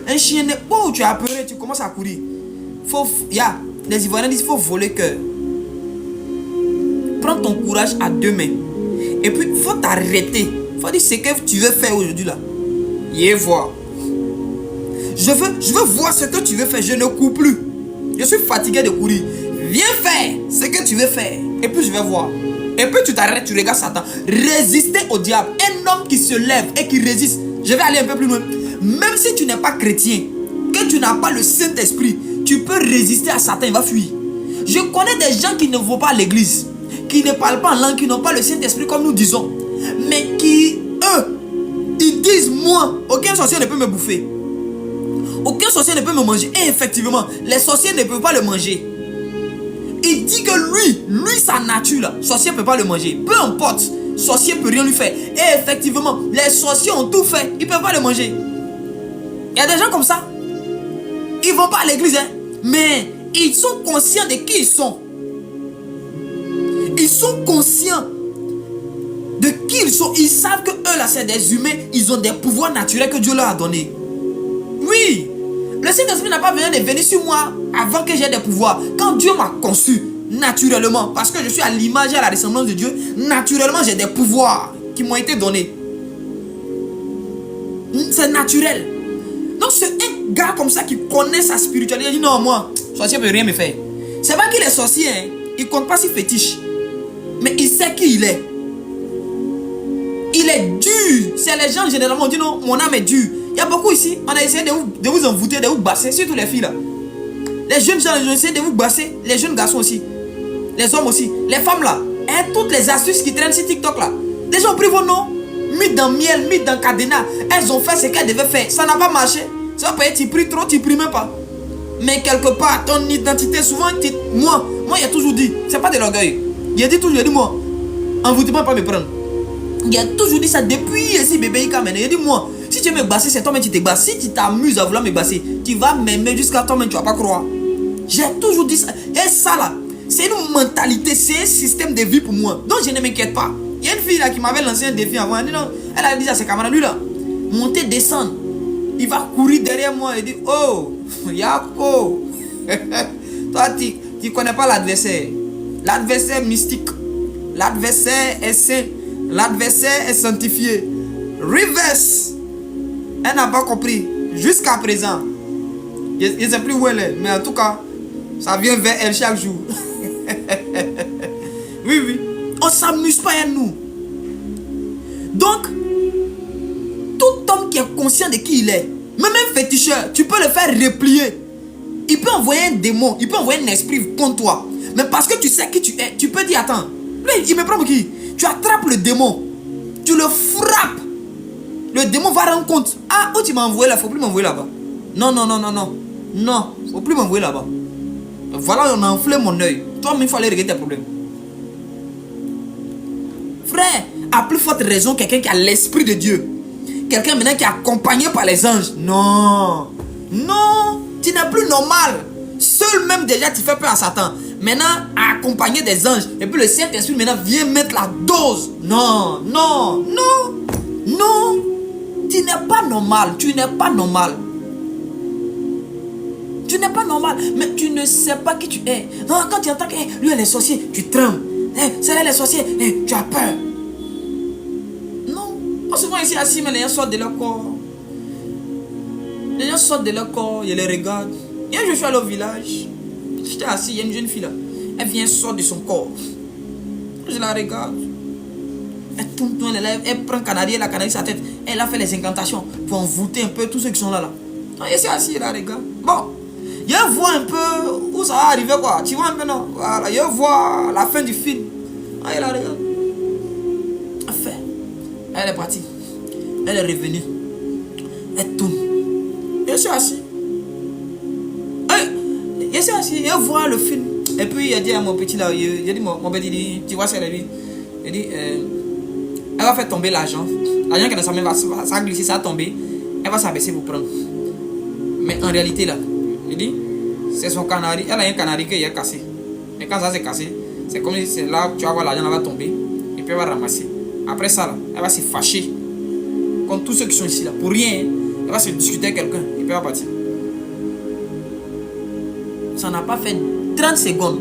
un chien, oh, tu es apeuré, tu commences à courir. Les Ivoiriens disent qu'il faut voler cœur. prends ton courage à deux mains. Et puis, il faut t'arrêter. Il faut dire ce que tu veux faire aujourd'hui là. Viens voir. Je veux voir ce que tu veux faire. Je ne cours plus. Je suis fatigué de courir. Viens faire ce que tu veux faire. Et puis je vais voir. Et puis tu t'arrêtes, tu regardes Satan. Résister au diable. Un homme qui se lève et qui résiste. Je vais aller un peu plus loin. Même si tu n'es pas chrétien, que tu n'as pas le Saint-Esprit, tu peux résister à Satan, il va fuir. Je connais des gens qui ne vont pas à l'église, qui ne parlent pas en langue, qui n'ont pas le Saint-Esprit comme nous disons. Mais qui, eux, ils disent, moi, aucun sorcier ne peut me bouffer. Aucun sorcier ne peut me manger. Et effectivement, les sorciers ne peuvent pas le manger. Il dit que lui sa nature là, sorcier ne peut pas le manger. Peu importe, sorcier ne peut rien lui faire. Et effectivement, les sorciers ont tout fait, ils ne peuvent pas le manger. Il y a des gens comme ça. Ils ne vont pas à l'église, hein, mais ils sont conscients de qui ils sont. Ils sont conscients de qui ils sont. Ils savent que eux là, c'est des humains. Ils ont des pouvoirs naturels que Dieu leur a donnés. Oui. Le Saint-Esprit n'a pas besoin de venir sur moi avant que j'ai des pouvoirs. Quand Dieu m'a conçu naturellement, parce que je suis à l'image et à la ressemblance de Dieu, naturellement j'ai des pouvoirs qui m'ont été donnés. C'est naturel. Donc c'est un gars comme ça qui connaît sa spiritualité. Il dit non, moi, sorcier ne peut rien me faire. C'est pas qu'il est sorcier, hein. Il ne compte pas si fétiche. Mais il sait qui il est. Il est dur. C'est les gens généralement disent non, mon âme est dure. Il y a beaucoup ici, on a essayé de vous envoûter, de vous basser, surtout les filles là. Les jeunes gens, ils ont essayé de vous basser, les jeunes garçons aussi, les hommes aussi, les femmes là. Et toutes les astuces qui traînent sur TikTok là. Les gens ont pris vos noms, mis dans miel, mis dans cadenas. Elles ont fait ce qu'elles devaient faire. Ça n'a pas marché. Ça peut être, tu pries trop, tu pries même pas. Mais quelque part, ton identité, souvent, moi, il a toujours dit, c'est pas de l'orgueil. Il a dit toujours, moi, envoûtement pas me prendre. Il a toujours dit ça depuis ici, bébé, il a dit, moi, si tu veux me basser, c'est toi-même qui te basses. Si tu t'amuses à vouloir me basser, tu vas m'aimer jusqu'à toi-même, tu vas pas croire. J'ai toujours dit ça. Et ça là, c'est une mentalité, c'est un système de vie pour moi. Donc je ne m'inquiète pas. Il y a une fille là qui m'avait lancé un défi avant. Elle a dit à ses camarades, lui là, monter, descendre. Il va courir derrière moi et dire, oh, Yako. Toi, tu connais pas l'adversaire. L'adversaire mystique. L'adversaire est saint. L'adversaire est sanctifié. Reverse. Elle n'a pas compris. Jusqu'à présent. Je ne sais plus où elle est. Mais en tout cas, ça vient vers elle chaque jour. Oui, oui. On ne s'amuse pas à nous. Donc, tout homme qui est conscient de qui il est, même un féticheur, tu peux le faire replier. Il peut envoyer un démon, il peut envoyer un esprit contre toi. Mais parce que tu sais qui tu es, tu peux dire, attends, lui, il me prend pour qui? Tu attrapes le démon, tu le frappes. Le démon va rendre compte. Ah, où tu m'as envoyé là, il ne faut plus m'envoyer là-bas. Non, non, non, non, non. Non, il ne faut plus m'envoyer là-bas. Voilà, on a enflé mon œil. Toi-même, il faut aller régler tes problèmes. Frère, à plus forte raison, quelqu'un qui a l'esprit de Dieu. Quelqu'un maintenant qui est accompagné par les anges. Non. Non, tu n'es plus normal. Seul même déjà, tu fais peur à Satan. Maintenant, accompagné des anges. Et puis le Saint-Esprit maintenant vient mettre la dose. Non, non, non, non. Tu n'es pas normal. Tu n'es pas normal. Tu n'es pas normal. Mais tu ne sais pas qui tu es. Non, quand tu entends que lui, elle est sorcier, tu trembles. C'est là les sorciers, tu as peur. Non. Souvent ici assis, mais les gens sortent de leur corps. Les gens sortent de leur corps, ils les regardent. Hier, je suis allé au village. J'étais assis, il y a une jeune fille là. Elle vient sortir de son corps. Je la regarde. Elle tourne, elle prend Canadie, elle a Canadie sa tête. Elle a fait les incantations pour envoûter un peu tous ceux qui sont là. Je suis assis, elle la regarde. Bon, je vois un peu où ça va arriver quoi. Tu vois un peu non? Voilà, je vois la fin du film. Elle la regarde. Elle fait. Elle est partie. Elle est revenue. Elle tourne. Je suis assis. Je suis assis, je vois le film. Et puis il a dit à mon petit là, il a dit mon petit, dit, tu vois ce qu'elle a dit? Il dit, elle va faire tomber l'argent. L'argent qu'elle a sa main va glisser, ça va tomber. Elle va s'abaisser pour prendre. Mais en réalité là, il dit, c'est son canari. Elle a un canari qui est cassé. Et quand ça s'est cassé, c'est comme si c'est là, tu vas voir l'argent va tomber. Et puis elle va ramasser. Après ça là, elle va se fâcher. Comme tous ceux qui sont ici là, pour rien. Elle va se discuter avec quelqu'un. Et puis elle va partir. Ça n'a pas fait 30 secondes.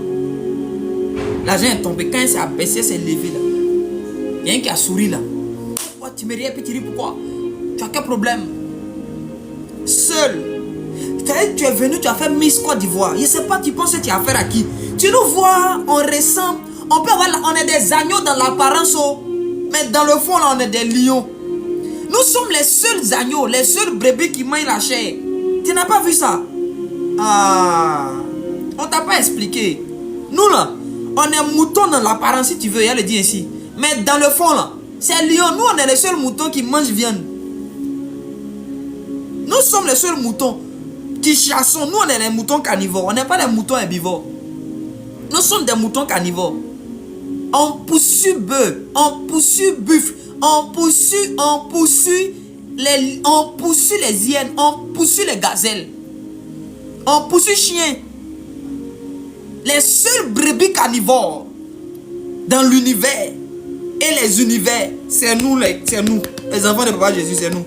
L'argent est tombé. Quand il s'est abaissé, il s'est levé là. Il y a un qui a souri là. Pourquoi tu me riais, puis tu dis pourquoi? Tu as quel problème? Seul. Tu es venu, tu as fait Miss Côte d'Ivoire. Je ne sais pas, tu penses que tu as affaire à qui? Tu nous vois, on ressemble. On peut avoir, on est des agneaux dans l'apparence, oh, mais dans le fond, là, on est des lions. Nous sommes les seuls agneaux, les seuls brebis qui mangent la chair. Tu n'as pas vu ça? Ah, on t'a pas expliqué. Nous là, on est moutons dans l'apparence, si tu veux, il y a le dit ici. Mais dans le fond là, c'est lion. Nous, on est les seuls moutons qui mangent viande. Nous sommes les seuls moutons qui chassons. Nous, on est les moutons carnivores. On n'est pas les moutons herbivores. Nous sommes des moutons carnivores. On poursuit bœuf, on poursuit buffle, on poursuit les hyènes, on poursuit les gazelles, on poursuit chiens. Les seuls brebis carnivores dans l'univers et les univers, c'est nous, les enfants de Papa Jésus, c'est nous.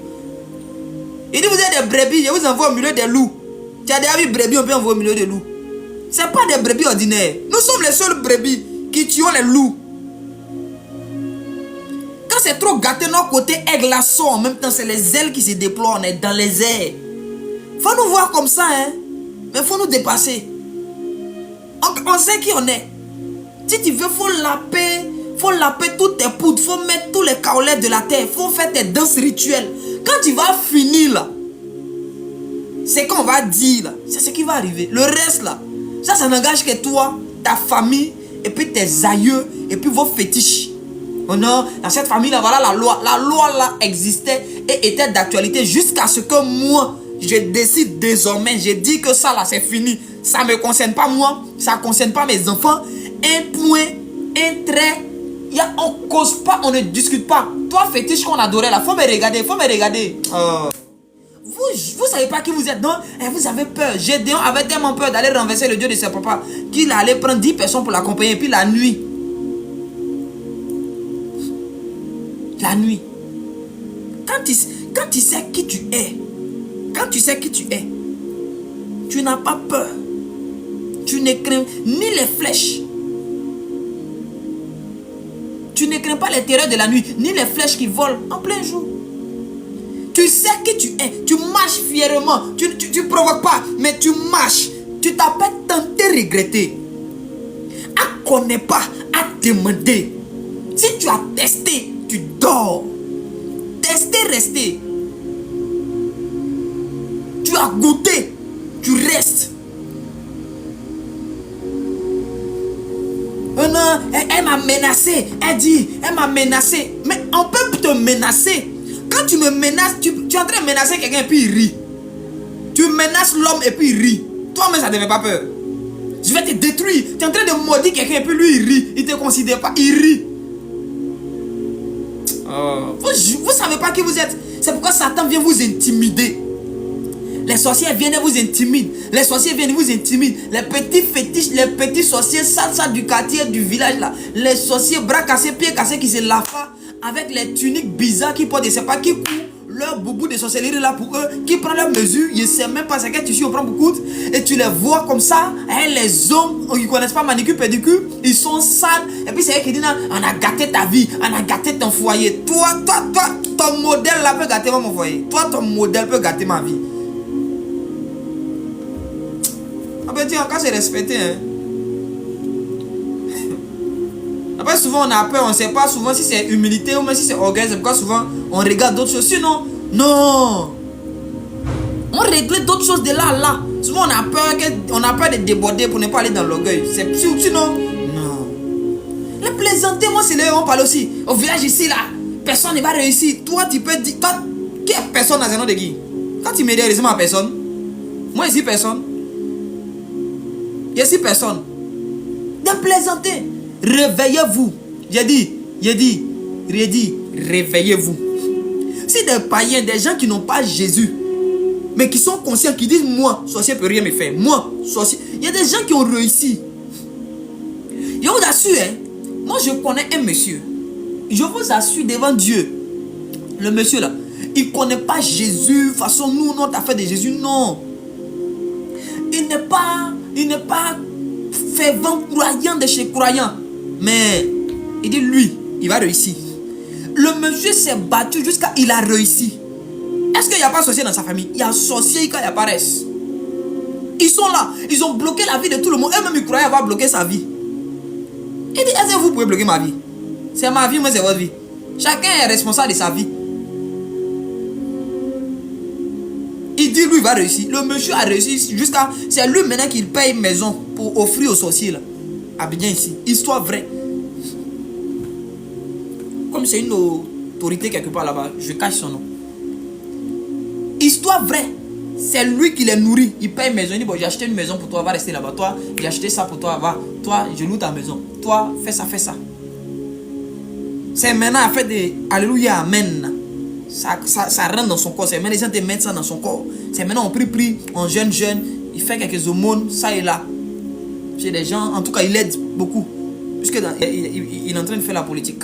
Il dit vous êtes des brebis, je vous envoie au milieu des loups. Tu as déjà vu brebis, on peut envoyer au milieu des loups. Ce n'est pas des brebis ordinaires. Nous sommes les seuls brebis qui tuons les loups. Quand c'est trop gâté, notre côté aigle sort en même temps, c'est les ailes qui se déploient, on est dans les airs. Faut nous voir comme ça, hein. Mais faut nous dépasser. On sait qui on est. Si tu veux, faut laper toutes tes poudres, faut mettre tous les kaolets de la terre, faut faire tes danses rituelles. Quand tu vas finir là, c'est qu'on va dire là, c'est ce qui va arriver. Le reste là, ça n'engage que toi, ta famille, et puis tes aïeux, et puis vos fétiches. Oh non, dans cette famille là, voilà la loi. La loi là existait et était d'actualité jusqu'à ce que moi, je décide désormais, je dis que ça là c'est fini. Ça ne me concerne pas moi, ça ne concerne pas mes enfants. Un point, un trait, on ne cause pas, on ne discute pas. Toi fétiche qu'on adorait là, faut me regarder, faut me regarder. Vous savez pas qui vous êtes, non? Et vous avez peur. Gédéon avait tellement peur d'aller renverser le Dieu de ses papas qu'il allait prendre 10 personnes pour l'accompagner. Et puis la nuit, quand tu sais qui tu es, tu n'as pas peur. Tu ne crains ni les flèches. Tu ne crains pas les terreurs de la nuit, ni les flèches qui volent en plein jour. Tu sais qui tu es, tu marches fièrement, tu ne provoques pas, mais tu marches. Tu t'as pas tenté regretter. À connaître pas, à demander. Si tu as testé, tu dors. Tester, rester. Tu as goûté, tu restes. Oh non, elle m'a menacé. Elle m'a menacé. Mais on peut te menacer. Quand tu me menaces, tu es en train de menacer quelqu'un et puis il rit. Tu menaces l'homme et puis il rit. Toi-même, ça ne te fait pas peur. Je vais te détruire. Tu es en train de maudire quelqu'un et puis lui, il rit. Il ne te considère pas. Il rit. Vous ne savez pas qui vous êtes. C'est pourquoi Satan vient vous intimider. Les sorciers viennent et vous intimident. Les sorciers viennent et vous intimident. Les petits fétiches, les petits sorciers salsa du quartier, du village là. Les sorciers bras cassés, pieds cassés qui se lavent avec les tuniques bizarres qui portent, je ne sais pas qui courent leur boubou de sorcellerie là pour eux, qui prend leurs mesures, je ne sais même pas c'est quel tissu on prend beaucoup, et tu les vois comme ça, et les hommes, ils ne connaissent pas manicure, pédicure, ils sont sales, et puis c'est eux qui disent, on a gâté ta vie, on a gâté ton foyer, toi, ton modèle là peut gâter mon foyer, toi ton modèle peut gâter ma vie. On peut dire encore c'est respecté, hein. Après, souvent on a peur, on ne sait pas souvent si c'est humilité ou même si c'est orgueil. C'est pourquoi souvent on regarde d'autres choses. Sinon, non. On règle d'autres choses de là à là. Souvent on a peur de déborder pour ne pas aller dans l'orgueil. Sinon, non. Les plaisanter, moi c'est là où on parle aussi. Au village ici là, personne ne va réussir. Toi tu peux dire, toi, qui est personne dans un nom de qui? Quand tu m'aides, réellement à personne. Moi ici personne. Ici personne. De plaisanter. Réveillez-vous. J'ai dit, réveillez-vous. Si des païens, des gens qui n'ont pas Jésus, mais qui sont conscients, qui disent, moi, sorcier ne peut rien me faire. Moi, sorcier. Il y a des gens qui ont réussi. Je vous assure, hein, moi je connais un monsieur. Je vous assure devant Dieu. Le monsieur là, il ne connaît pas Jésus. De toute façon, nous, notre affaire de Jésus, non. Il n'est pas fervent croyant de chez croyant. Mais il dit lui, il va réussir. Le monsieur s'est battu jusqu'à il a réussi. Est-ce qu'il n'y a pas de sorcier dans sa famille? Il y a un sorcier quand il apparaissent. Ils sont là, ils ont bloqué la vie de tout le monde. Eux-mêmes, ils croyaient avoir bloqué sa vie. Il dit, est-ce que vous pouvez bloquer ma vie? C'est ma vie, moi c'est votre vie. Chacun est responsable de sa vie. Il dit, lui, il va réussir. Le monsieur a réussi jusqu'à... C'est lui maintenant qu'il paye une maison pour offrir aux sorciers là. Abidjan ici. Histoire vraie. Comme c'est une autorité quelque part là-bas, je cache son nom. Histoire vraie. C'est lui qui les nourrit. Il paye une maison. Il dit, bon, j'ai acheté une maison pour toi, va rester là-bas. Toi, j'ai acheté ça pour toi, va. Toi, je loue ta maison. Toi, fais ça, fais ça. C'est maintenant à faire des Alléluia, Amen. Ça rentre dans son corps. C'est maintenant les gens te mettent ça dans son corps. C'est maintenant on prie en jeune. Il fait quelques aumônes, ça et là. Chez des gens, en tout cas, il aide beaucoup. Puisque il est en train de faire la politique.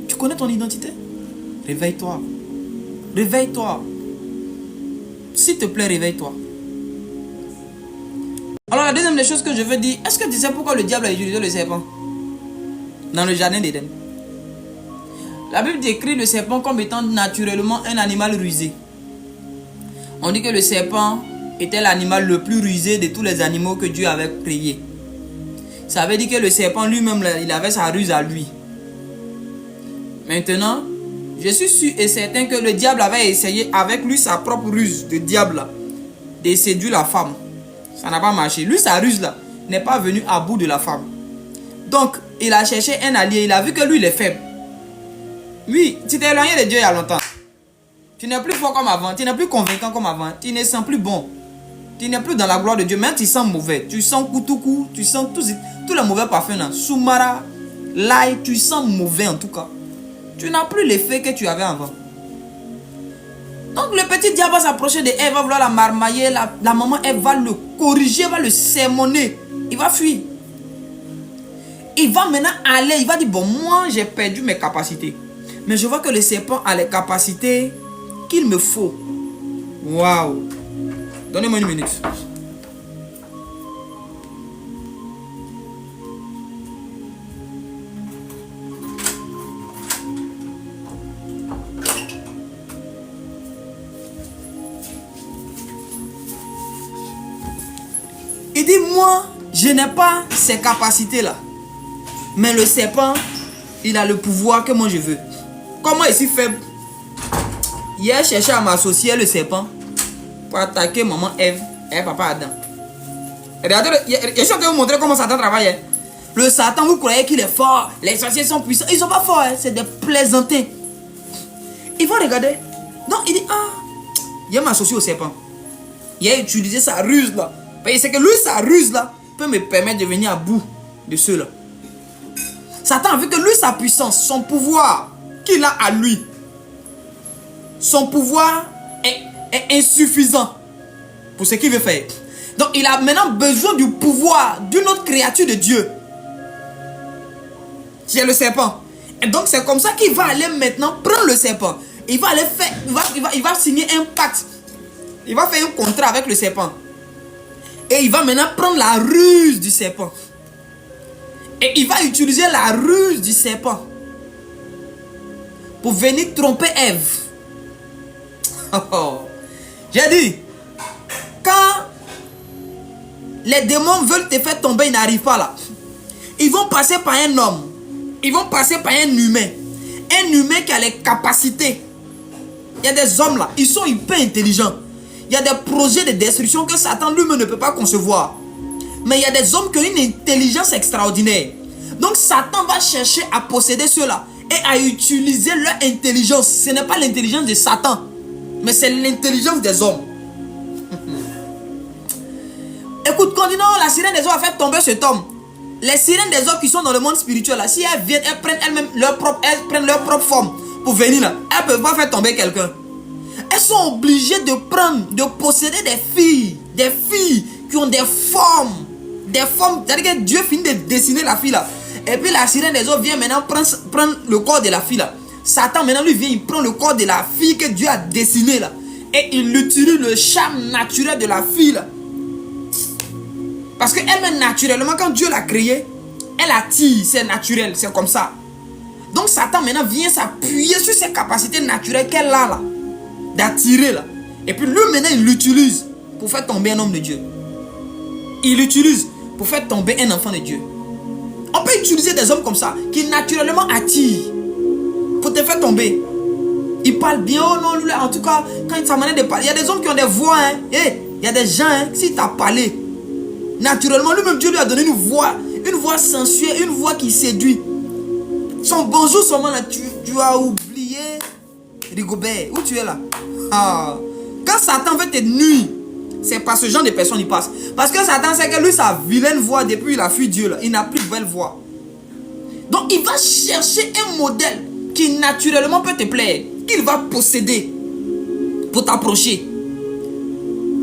Tu connais ton identité? Réveille-toi. Réveille-toi. S'il te plaît, réveille-toi. Alors la deuxième des choses que je veux dire, est-ce que tu sais pourquoi le diable a utilisé le serpent dans le jardin d'Éden? La Bible décrit le serpent comme étant naturellement un animal rusé. On dit que le serpent était l'animal le plus rusé de tous les animaux que Dieu avait créés. Ça veut dire que le serpent lui-même, il avait sa ruse à lui. Maintenant, je suis sûr et certain que le diable avait essayé avec lui sa propre ruse de diable de séduire la femme. Ça n'a pas marché. Lui, sa ruse là n'est pas venue à bout de la femme. Donc, il a cherché un allié. Il a vu que lui, il est faible. Oui, tu t'es éloigné de Dieu il y a longtemps. Tu n'es plus fort comme avant. Tu n'es plus convaincant comme avant. Tu ne sens plus bon. Tu n'es plus dans la gloire de Dieu. Même tu sens mauvais. Tu sens koutoukou. Tu sens tous les mauvais parfums là. Soumara, l'ail, tu sens mauvais en tout cas. Tu n'as plus l'effet que tu avais avant. Donc le petit diable va s'approcher de Ève, va vouloir la marmailler. La maman Ève va le corriger, va le sermonner. Il va fuir. Il va maintenant aller, il va dire, bon, moi j'ai perdu mes capacités. Mais je vois que le serpent a les capacités qu'il me faut. Waouh. Donnez-moi une minute. Il dit, moi, je n'ai pas ces capacités-là. Mais le serpent, il a le pouvoir que moi je veux. Comment il est si faible? Hier, cherché à m'associer le serpent pour attaquer maman Ève et papa Adam. Regardez, je suis en train de vous montrer comment Satan travaille. Le Satan, vous croyez qu'il est fort. Les sorciers sont puissants. Ils ne sont pas forts, c'est des plaisantins. Ils vont regarder. Donc il dit, ah, il va m'associer au serpent. Il a utilisé sa ruse là. Parce que c'est que lui, sa ruse là, peut me permettre de venir à bout de ceux-là. Satan a vu que lui, sa puissance, son pouvoir qu'il a à lui, son pouvoir est insuffisant pour ce qu'il veut faire. Donc il a maintenant besoin du pouvoir d'une autre créature de Dieu. C'est le serpent. Et donc c'est comme ça qu'il va aller maintenant prendre le serpent. Il va aller faire, il va signer un pacte. Il va faire un contrat avec le serpent. Et il va maintenant prendre la ruse du serpent. Et il va utiliser la ruse du serpent pour venir tromper Ève. J'ai dit, quand les démons veulent te faire tomber, ils n'arrivent pas là. Ils vont passer par un homme. Ils vont passer par un humain. Un humain qui a les capacités. Il y a des hommes là, ils sont hyper intelligents. Il y a des projets de destruction que Satan lui-même ne peut pas concevoir. Mais il y a des hommes qui ont une intelligence extraordinaire. Donc Satan va chercher à posséder ceux-là et à utiliser leur intelligence. Ce n'est pas l'intelligence de Satan, mais c'est l'intelligence des hommes. Écoute, quand la sirène des eaux a fait tomber cet homme, les sirènes des eaux qui sont dans le monde spirituel, là, si elles viennent, elles prennent elles-mêmes leur propre forme pour venir là. Elles ne peuvent pas faire tomber quelqu'un. Elles sont obligées de posséder des filles qui ont des formes. C'est-à-dire que Dieu finit de dessiner la fille là. Et puis la sirène des eaux vient maintenant prendre le corps de la fille là. Satan maintenant lui vient, il prend le corps de la fille que Dieu a dessinée là. Et il utilise le charme naturel de la fille là. Parce qu'elle-même naturellement, quand Dieu l'a créée, elle attire, c'est naturel, c'est comme ça. Donc Satan maintenant vient s'appuyer sur ses capacités naturelles qu'elle a là. D'attirer là. Et puis lui maintenant il l'utilise pour faire tomber un homme de Dieu. Il l'utilise pour faire tomber un enfant de Dieu. On peut utiliser des hommes comme ça, qui naturellement attirent, pour te faire tomber. Ils parlent bien, oh non, lui, en tout cas, quand il s'amène de parler, il y a des hommes qui ont des voix, hein. Hey, il y a des gens, hein, si tu as parlé, naturellement, lui-même, Dieu lui a donné une voix sensuelle, une voix qui séduit. Son bonjour seulement là, tu as oublié Rigobert, où tu es là? Ah. Quand Satan veut te nuire, c'est par ce genre de personnes il passe. Parce que Satan sait que lui, sa vilaine voix, depuis il a fui Dieu, là, il n'a plus de belle voix. Donc il va chercher un modèle qui naturellement peut te plaire, qu'il va posséder pour t'approcher.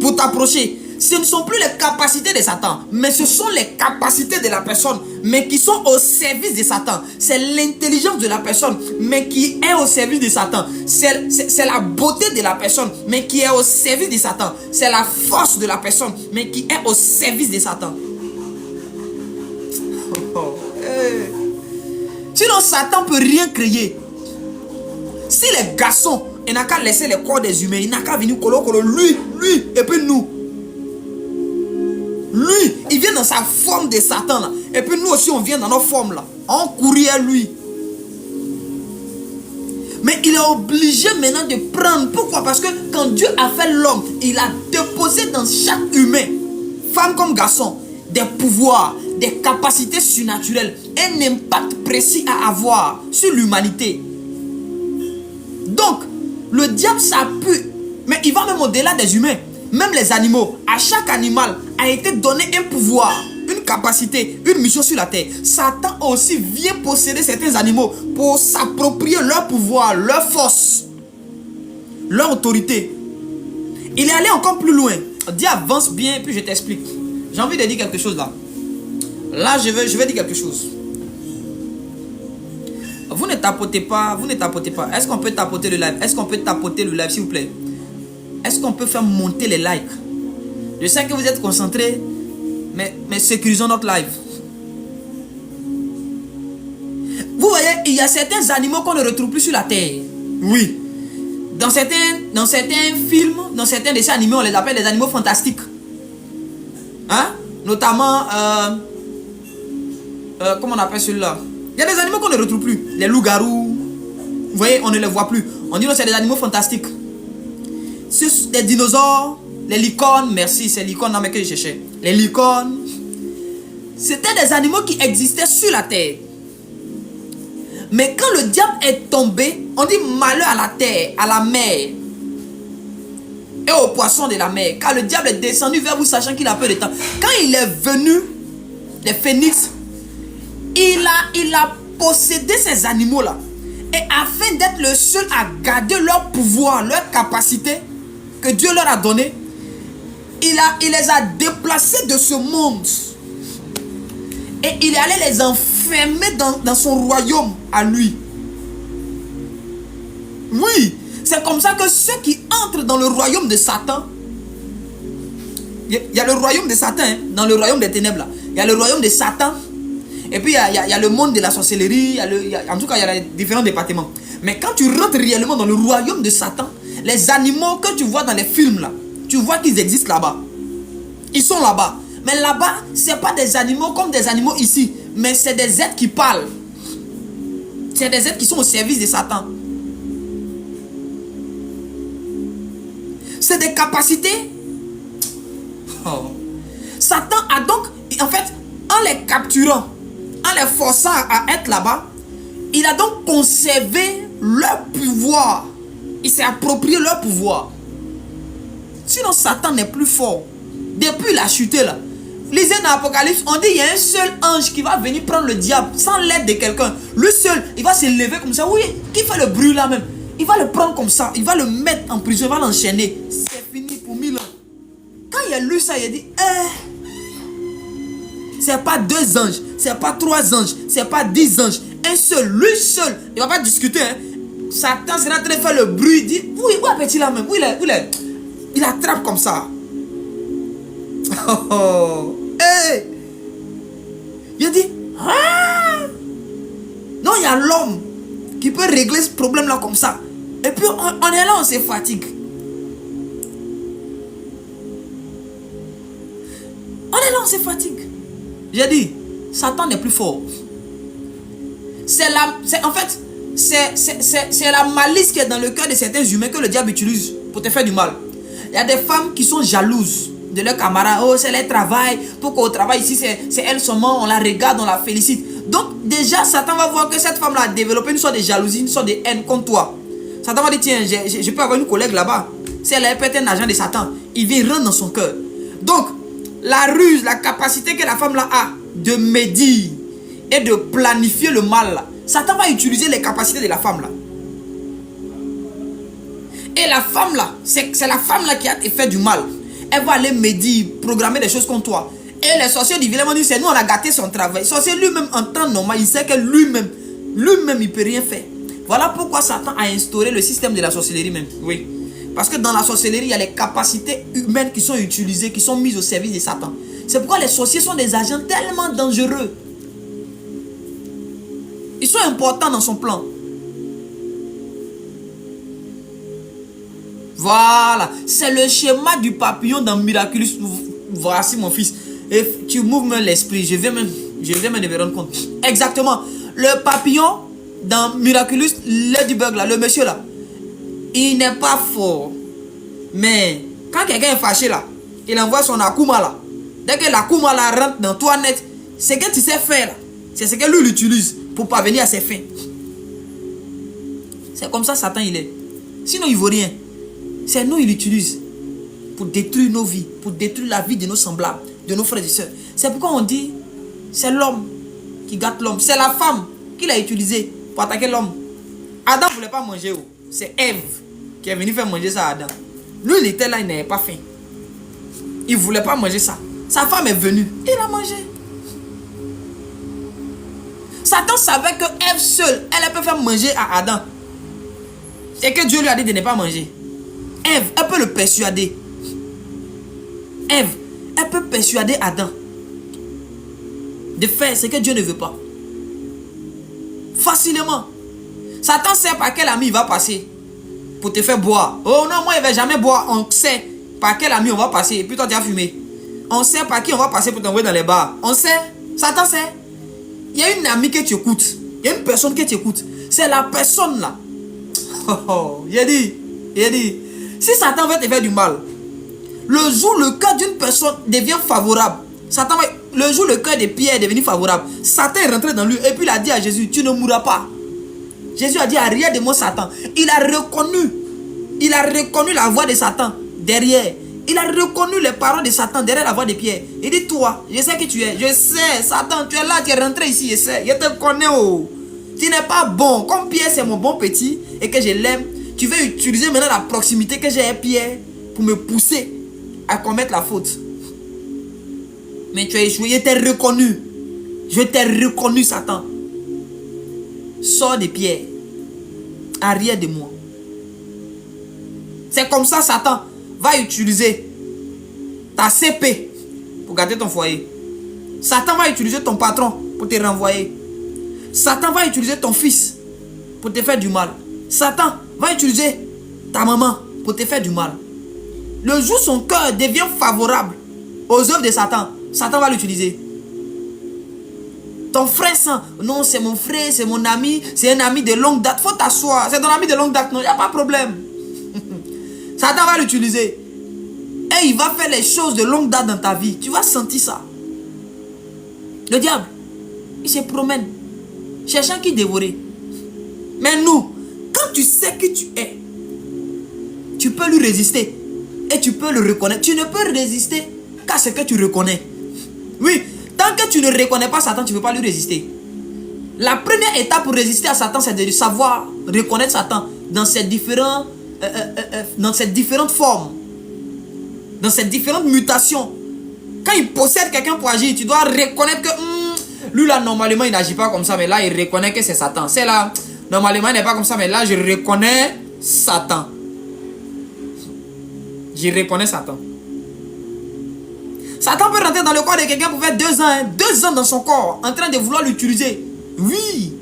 Pour t'approcher. Ce ne sont plus les capacités de Satan, mais ce sont les capacités de la personne, mais qui sont au service de Satan. C'est l'intelligence de la personne, mais qui est au service de Satan. C'est la beauté de la personne, mais qui est au service de Satan. C'est la force de la personne, mais qui est au service de Satan. Sinon, Satan ne peut rien créer. Si les garçons, il n'a qu'à laisser les corps des humains, il n'a qu'à venir lui, et puis nous. Lui, il vient dans sa forme de Satan là. Et puis nous aussi, on vient dans notre forme là. On courit à lui. Mais il est obligé maintenant de prendre. Pourquoi? Parce que quand Dieu a fait l'homme, il a déposé dans chaque humain, femme comme garçon, des pouvoirs, des capacités surnaturelles, un impact précis à avoir sur l'humanité. Donc, le diable s'appuie, mais il va même au-delà des humains. Même les animaux, à chaque animal a été donné un pouvoir, une capacité, une mission sur la terre. Satan aussi vient posséder certains animaux pour s'approprier leur pouvoir, leur force, leur autorité. Il est allé encore plus loin. Dis avance bien, puis je t'explique. J'ai envie de dire quelque chose là. Là, je vais dire quelque chose. Vous ne tapotez pas, vous ne tapotez pas. Est-ce qu'on peut tapoter le live? Est-ce qu'on peut tapoter le live, s'il vous plaît? Est-ce qu'on peut faire monter les likes? Je sais que vous êtes concentrés, mais sécurisons notre live. Vous voyez, il y a certains animaux qu'on ne retrouve plus sur la terre. Oui. Dans certains films, dans certains dessins animés, on les appelle des animaux fantastiques. Hein? Notamment, comment on appelle celui-là? Il y a des animaux qu'on ne retrouve plus. Les loups-garous. Vous voyez, on ne les voit plus. On dit que c'est des animaux fantastiques. Des dinosaures, les licornes, merci, c'est licornes là que je cherchais. Les licornes, c'était des animaux qui existaient sur la terre. Mais quand le diable est tombé, on dit malheur à la terre, à la mer et aux poissons de la mer. Car le diable est descendu vers vous, sachant qu'il a peu de temps. Quand il est venu, les phénix, il a possédé ces animaux là. Et afin d'être le seul à garder leur pouvoir, leur capacité que Dieu leur a donné, il les a déplacés de ce monde. Et il est allé les enfermer dans son royaume à lui. Oui, c'est comme ça que ceux qui entrent dans le royaume de Satan, il y a le royaume de Satan, hein, dans le royaume des ténèbres là. Il y a le royaume de Satan. Et puis il y a le monde de la sorcellerie, en tout cas il y a les différents départements. Mais quand tu rentres réellement dans le royaume de Satan, les animaux que tu vois dans les films là, tu vois qu'ils existent là-bas. Ils sont là-bas. Mais là-bas, ce n'est pas des animaux comme des animaux ici, mais c'est des êtres qui parlent. C'est des êtres qui sont au service de Satan. C'est des capacités. Oh. Satan a donc, en fait, en les capturant, en les forçant à être là-bas, il a donc conservé leur pouvoir. Il s'est approprié leur pouvoir. Sinon, Satan n'est plus fort. Depuis la chute là, lisez dans l'Apocalypse, on dit il y a un seul ange qui va venir prendre le diable sans l'aide de quelqu'un. Lui seul, il va se lever comme ça. Oui, qui fait le bruit là même. Il va le prendre comme ça. Il va le mettre en prison. Il va l'enchaîner. C'est fini pour 1000 ans. Quand il a lu ça, il a dit c'est pas 2 anges, c'est pas 3 anges, c'est pas 10 anges. Un seul, lui seul. Il va pas discuter. Hein. Satan sera en train de faire le bruit. Il dit, où est-il là même? Où il est? Il attrape comme ça. Oh. Hey. Il dit, ah. Non, il y a l'homme qui peut régler ce problème-là comme ça. Et puis, on est là, on se fatigue. On est là, on se fatigue. J'ai dit, Satan n'est plus fort. C'est la malice qui est dans le cœur de certains humains que le diable utilise pour te faire du mal. Il y a des femmes qui sont jalouses de leurs camarades. Oh, c'est leur travail. Pourquoi au travail ici, c'est elle seulement. On la regarde, on la félicite. Donc, déjà, Satan va voir que cette femme-là a développé une sorte de jalousie, une sorte de haine contre toi. Satan va dire, tiens, je peux avoir une collègue là-bas. Si elle est peut-être un agent de Satan, il vient rentrer dans son cœur. Donc, la ruse, la capacité que la femme-là a de médire et de planifier le mal là, Satan va utiliser les capacités de la femme là. Et la femme là, c'est la femme là qui a fait du mal. Elle va aller médire, programmer des choses contre toi. Et les sorciers du village vont dire, c'est nous on a gâté son travail. Le sorcier lui-même en temps normal, il sait que lui-même il ne peut rien faire. Voilà pourquoi Satan a instauré le système de la sorcellerie même. Oui. Parce que dans la sorcellerie, il y a les capacités humaines qui sont utilisées, qui sont mises au service de Satan. C'est pourquoi les sorciers sont des agents tellement dangereux. Ils sont importants dans son plan. Voilà. C'est le schéma du papillon dans Miraculous. Voici mon fils. Et tu m'ouvres l'esprit. Je vais me rendre compte. Exactement. Le papillon dans Miraculous, Ladybug là, le monsieur là. Il n'est pas fort. Mais quand quelqu'un est fâché là, il envoie son Akuma là. Dès que l'Akuma là rentre dans toi net, c'est que tu sais faire là. C'est ce que lui l'utilise pour parvenir à ses fins. C'est comme ça Satan il est. Sinon il ne vaut rien. C'est nous il l'utilise pour détruire nos vies, pour détruire la vie de nos semblables, de nos frères et sœurs. C'est pourquoi on dit c'est l'homme qui gâte l'homme. C'est la femme qui l'a utilisé pour attaquer l'homme. Adam ne voulait pas manger. C'est Ève qui est venue faire manger ça à Adam. Lui il était là, il n'avait pas faim. Il ne voulait pas manger ça. Sa femme est venue, il a mangé. Satan savait que Ève seule, elle peut faire manger à Adam. Et que Dieu lui a dit de ne pas manger. Ève, elle peut le persuader. Ève, elle peut persuader Adam de faire ce que Dieu ne veut pas. Facilement. Satan sait par quel ami il va passer pour te faire boire. Oh non, moi il ne va jamais boire. On sait par quel ami on va passer. Et puis toi tu as fumé. On sait par qui on va passer pour t'envoyer dans les bars. On sait. Satan sait. Il y a une amie que tu écoutes. Il y a une personne que tu écoutes. C'est la personne là. Oh, il a dit. Si Satan veut te faire du mal, le jour le cœur d'une personne devient favorable, le jour le cœur de Pierre est devenu favorable, Satan est rentré dans lui et puis il a dit à Jésus, tu ne mourras pas. Jésus a dit, arrière de moi Satan. Il a reconnu la voix de Satan derrière. Il a reconnu les paroles de Satan derrière la voix de Pierre. Il dit, toi, je sais qui tu es. Je sais, Satan, tu es là, tu es rentré ici, je sais. Je te connais, oh. Tu n'es pas bon. Comme Pierre, c'est mon bon petit et que je l'aime. Tu veux utiliser maintenant la proximité que j'ai avec Pierre pour me pousser à commettre la faute. Mais tu as échoué, je t'ai reconnu. Je t'ai reconnu, Satan. Sors de Pierre. Arrière de moi. C'est comme ça, Satan va utiliser ta CP pour garder ton foyer. Satan va utiliser ton patron pour te renvoyer. Satan va utiliser ton fils pour te faire du mal. Satan va utiliser ta maman pour te faire du mal. Le jour où son cœur devient favorable aux œuvres de Satan, Satan va l'utiliser. Ton frère sang, non c'est mon frère, c'est mon ami, c'est un ami de longue date. Faut t'asseoir, c'est ton ami de longue date, non, il n'y a pas de problème. Satan va l'utiliser. Et il va faire les choses de longue date dans ta vie. Tu vas sentir ça. Le diable, il se promène, cherchant qui dévorer. Mais nous, quand tu sais qui tu es, tu peux lui résister. Et tu peux le reconnaître. Tu ne peux résister qu'à ce que tu reconnais. Oui, tant que tu ne reconnais pas Satan, tu ne peux pas lui résister. La première étape pour résister à Satan, c'est de savoir reconnaître Satan dans ses différentes formes, dans ses différentes mutations. Quand il possède quelqu'un pour agir, tu dois reconnaître que lui là normalement il n'agit pas comme ça, mais là il reconnaît que c'est Satan. C'est là, Normalement, il n'est pas comme ça, mais là, je reconnais Satan. Je reconnais Satan. Satan peut rentrer dans le corps de quelqu'un pour faire 2 ans, hein, 2 ans dans son corps, en train de vouloir l'utiliser. Oui.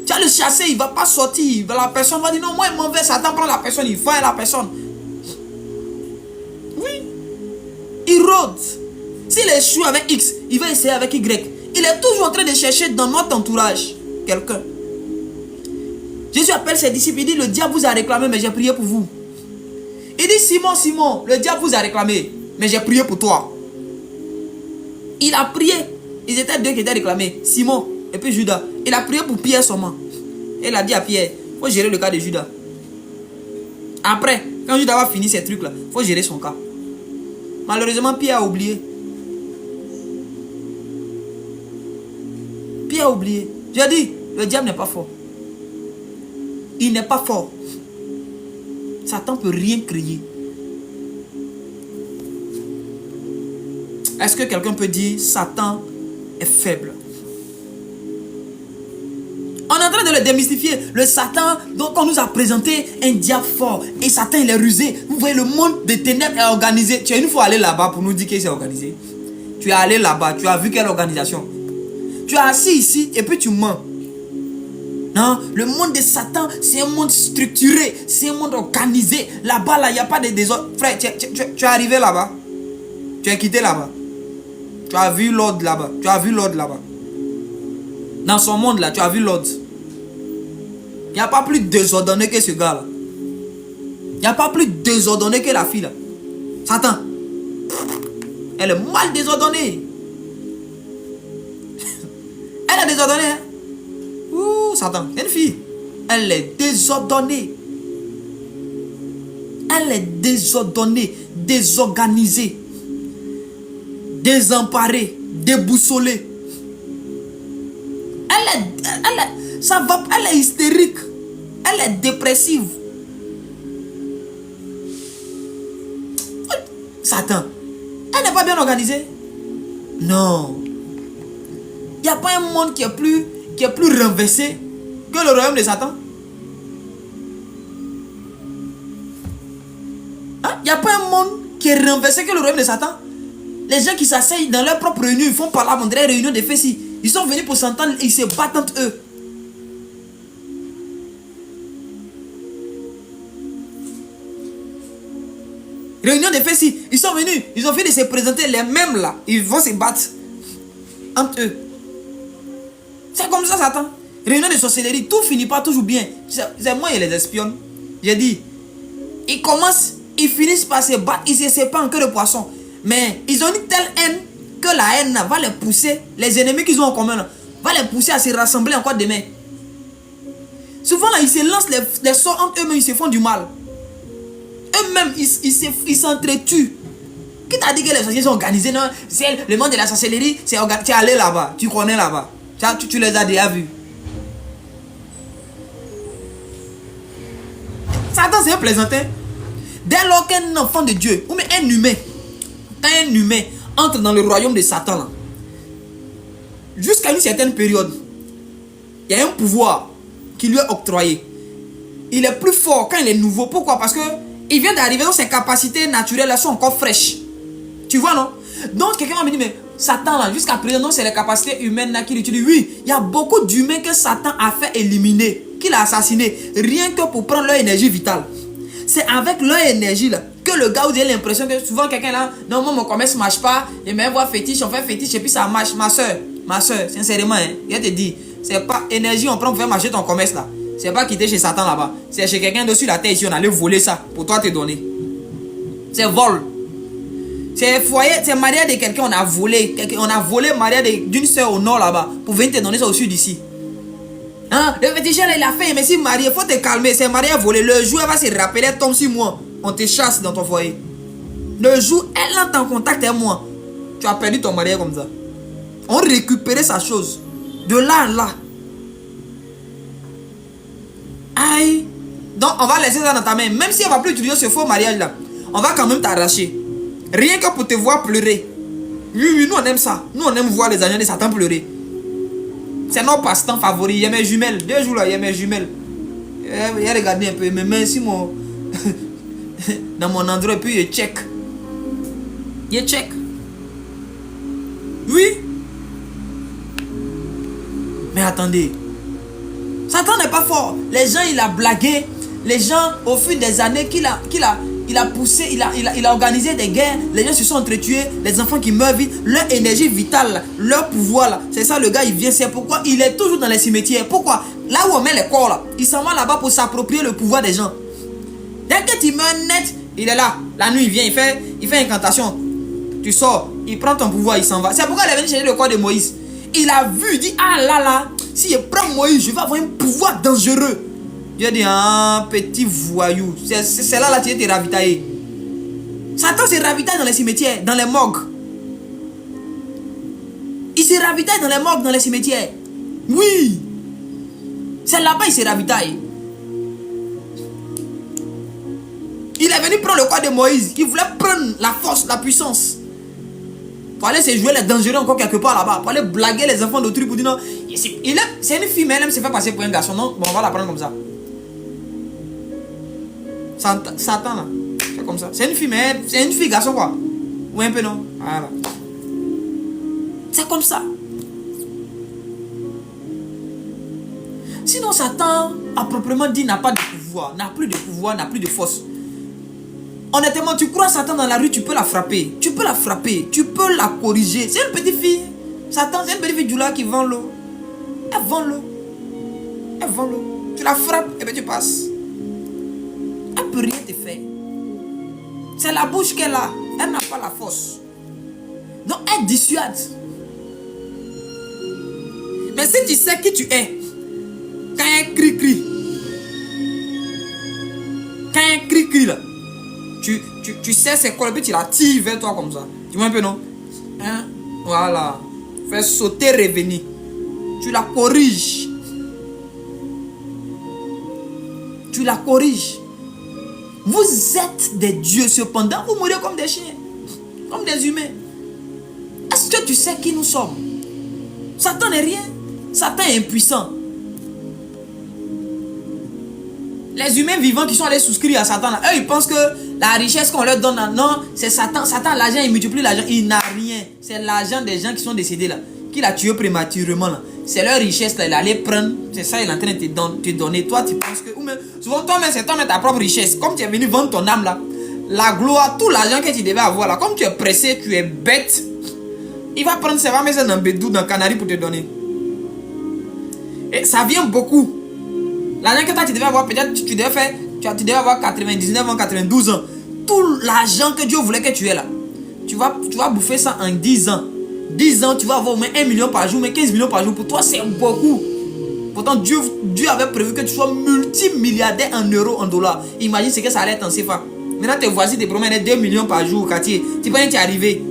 Tu vas le chasser, il ne va pas sortir. La personne va dire non, moi, il m'en veut. Satan prend la personne, il va à la personne. Oui. Il rôde. S'il échoue avec X, il va essayer avec Y. Il est toujours en train de chercher dans notre entourage quelqu'un. Jésus appelle ses disciples, il dit, le diable vous a réclamé, mais j'ai prié pour vous. Il dit, Simon, Simon, le diable vous a réclamé, mais j'ai prié pour toi. Il a prié. Ils étaient 2 qui étaient réclamés, Simon et puis Judas. Il a prié pour Pierre seulement. Et il a dit à Pierre, il faut gérer le cas de Judas. Après, quand Judas va finir ces trucs-là, il faut gérer son cas. Malheureusement, Pierre a oublié. Pierre a oublié. J'ai dit, le diable n'est pas fort. Il n'est pas fort. Satan ne peut rien créer. Est-ce que quelqu'un peut dire Satan est faible? On est en train de le démystifier. Le Satan, donc on nous a présenté un diable fort. Et Satan, il est rusé. Vous voyez, le monde des ténèbres est organisé. Tu as une fois allé là-bas pour nous dire qu'il s'est organisé. Tu es allé là-bas, tu as vu quelle organisation. Tu es assis ici et puis tu mens. Non, le monde de Satan, c'est un monde structuré, c'est un monde organisé. Là-bas, là, il n'y a pas de désordre. Frère, tu es arrivé là-bas. Tu es quitté là-bas. Tu as vu l'ordre là-bas. Tu as vu l'ordre là-bas. Dans son monde là, tu as vu l'ordre. Il n'y a pas plus désordonné que ce gars-là. Il n'y a pas plus désordonné que la fille là. Satan. Elle est mal désordonnée. Elle est désordonnée, hein? Ouh, Satan, une fille. Elle est désordonnée. Elle est désordonnée, désorganisée, désemparée, déboussolée. Elle est hystérique. Elle est dépressive. Satan, elle n'est pas bien organisée. Non. Il n'y a pas un monde qui est plus renversé que le royaume de Satan. Il n'y a pas un monde qui est renversé que le royaume de Satan. Les gens qui s'asseyent dans leur propre réunion, ils font par là, on dirait réunion de fessi. Ils sont venus pour s'entendre et ils se battent entre eux. Réunion de fessi, ils sont venus, ils ont fini de se présenter les mêmes là. Ils vont se battre entre eux. C'est comme ça, Satan. Réunion de sorcellerie, tout finit pas toujours bien. C'est moi et les espionnes. J'ai dit, ils commencent, ils finissent par se battre, ils se séparent en queue de poisson. Mais ils ont une telle haine que la haine va les pousser, les ennemis qu'ils ont en commun, là, va les pousser à se rassembler encore demain. Souvent, là, ils se lancent les sorts entre eux-mêmes, ils se font du mal. Eux-mêmes, ils s'entretuent. Qui t'a dit que les sorciers sont organisés? Non, c'est le monde de la sorcellerie, c'est organisé. Tu es allé là-bas, tu connais là-bas. Tu les as déjà vus. Satan, c'est un plaisantin. Dès lors qu'un enfant de Dieu, ou même un humain entre dans le royaume de Satan, jusqu'à une certaine période, il y a un pouvoir qui lui est octroyé. Il est plus fort quand il est nouveau. Pourquoi? Parce que il vient d'arriver, donc ses capacités naturelles sont encore fraîches. Tu vois, non? Donc quelqu'un m'a dit, mais Satan là, jusqu'à présent, c'est les capacités humaines là qu'il utilise. Oui, il y a beaucoup d'humains que Satan a fait éliminer, qu'il a assassiné, rien que pour prendre leur énergie vitale. C'est avec leur énergie là que le gars, vous avez l'impression que souvent quelqu'un là, non, moi mon commerce ne marche pas, et même voir fétiche, on fait fétiche et puis ça marche. Ma soeur, sincèrement, hein, je te dis, c'est pas énergie on prend pour faire marcher ton commerce là. C'est pas quitter chez Satan là-bas. C'est chez quelqu'un dessus la terre ici, on allait voler ça pour toi te donner. C'est vol. C'est foyer, c'est mariage de quelqu'un, on a volé mariage d'une soeur au nord là-bas pour venir te donner ça au sud ici. Hein? Le féticheur là, il a fait, mais si marié, faut te calmer, c'est mariage volé. Le jour elle va se rappeler, tombe sur moi, on te chasse dans ton foyer. Le jour elle entre en contact avec moi, tu as perdu ton mariage comme ça. On récupérait sa chose. De là à là. Aïe. Donc on va laisser ça dans ta main. Même si on va plus utiliser ce faux mariage là, on va quand même t'arracher. Rien que pour te voir pleurer. Oui, nous on aime ça. Nous on aime voir les agents de Satan pleurer. C'est notre passe-temps favori. Il y a mes jumelles. 2 jours là, il y a mes jumelles. Il a regardé un peu. Mais même si mon... dans mon endroit, et puis il check. Il check. Oui. Mais attendez. Satan n'est pas fort. Les gens, il a blagué. Les gens, au fil des années qu'il a poussé, il a organisé des guerres. Les gens se sont entretués. Les enfants qui meurent vite. Leur énergie vitale, leur pouvoir là. C'est ça le gars, il vient. C'est pourquoi il est toujours dans les cimetières. Pourquoi? Là où on met les corps là, il s'en va là-bas pour s'approprier le pouvoir des gens. Dès que tu meurs net, il est là. La nuit, il vient, il fait incantation. Tu sors, il prend ton pouvoir, il s'en va. C'est pourquoi il est venu chercher le corps de Moïse. Il a vu, il dit, ah là là, si je prends Moïse, je vais avoir un pouvoir dangereux. Dieu dit, ah, petit voyou. C'est là, tu es te ravitailler. Satan se ravitaille dans les cimetières, dans les morgues. Il se ravitaille dans les morgues, dans les cimetières. Oui. C'est là-bas il se ravitaille. Il est venu prendre le corps de Moïse. Il voulait prendre la force, la puissance. Pour aller se jouer les dangereux encore quelque part là-bas. Pour aller blaguer les enfants d'autrui pour dire non. C'est une fille, mais elle aime se faire passer pour un garçon. Non, bon, on va la prendre comme ça. Satan là. C'est comme ça. C'est une fille, mais c'est une fille garçon quoi. Ou un peu non. Voilà. C'est comme ça. Sinon Satan, à proprement dit, n'a pas de pouvoir. N'a plus de pouvoir, n'a plus de force. Honnêtement, tu crois Satan dans la rue, tu peux la frapper. Tu peux la frapper. Tu peux la corriger. C'est une petite fille. Satan, c'est une petite fille du lac qui vend l'eau. Elle vend l'eau. Elle vend l'eau. Tu la frappes et bien tu passes. Elle ne peut rien te faire. C'est la bouche qu'elle a. Elle n'a pas la force. Donc elle dissuade. Mais si tu sais qui tu es, quand elle crie, quand elle crie là, tu sais c'est quoi, et puis tu la tires vers toi comme ça. Tu vois un peu non? Hein? Voilà. Fais sauter, revenir. Tu la corriges. Tu la corriges. Vous êtes des dieux, cependant vous mourrez comme des chiens, comme des humains. Est-ce que tu sais qui nous sommes? Satan n'est rien. Satan est impuissant. Les humains vivants qui sont allés souscrire à Satan, là, eux ils pensent que la richesse qu'on leur donne, non, c'est Satan. Satan, l'argent, il multiplie l'argent. Il n'a rien. C'est l'argent des gens qui sont décédés là, qu'il a tué prématurément là. C'est leur richesse là, il allait prendre. C'est ça, il est en train de te donner. Toi, tu penses que. Ou même, souvent, toi-même, c'est toi-même ta propre richesse. Comme tu es venu vendre ton âme là, la gloire, tout l'argent que tu devais avoir là, comme tu es pressé, tu es bête, il va prendre, ça va mettre ça dans Bédou, dans Canary pour te donner. Et ça vient beaucoup. L'argent que toi, tu devais avoir, peut-être, tu devais faire, tu devais avoir 99 ans, 92 ans. Tout l'argent que Dieu voulait que tu aies là, tu vas bouffer ça en 10 ans. 10 ans, tu vas avoir au moins 1 million par jour, mais 15 millions par jour. Pour toi, c'est beaucoup. Pourtant, Dieu avait prévu que tu sois multimilliardaire en euros, en dollars. Imagine ce que ça allait être en CFA. Maintenant, tes voisins te promènent 2 millions par jour au quartier. Tu peux y arriver.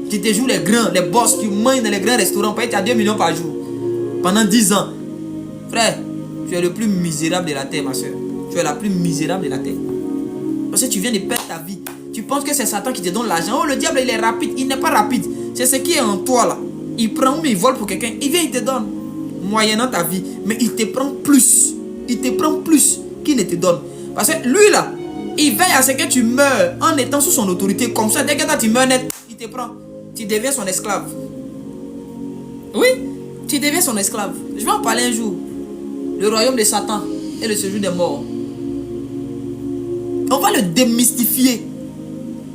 Tu te joues les grands, les boss, tu manges dans les grands restaurants. Tu as 2 millions par jour. Pendant 10 ans. Frère, tu es le plus misérable de la terre, ma soeur. Tu es la plus misérable de la terre. Parce que tu viens de perdre ta vie. Tu penses que c'est Satan qui te donne l'argent. Oh, le diable, il est rapide. Il n'est pas rapide. C'est ce qui est en toi là. Il prend ou il vole pour quelqu'un. Il vient, il te donne. Moyennant ta vie. Mais il te prend plus. Il te prend plus qu'il ne te donne. Parce que lui là, il veille à ce que tu meurs en étant sous son autorité. Comme ça, dès que toi tu meurs net, il te prend. Tu deviens son esclave. Oui, tu deviens son esclave. Je vais en parler un jour. Le royaume de Satan et le séjour des morts. On va le démystifier.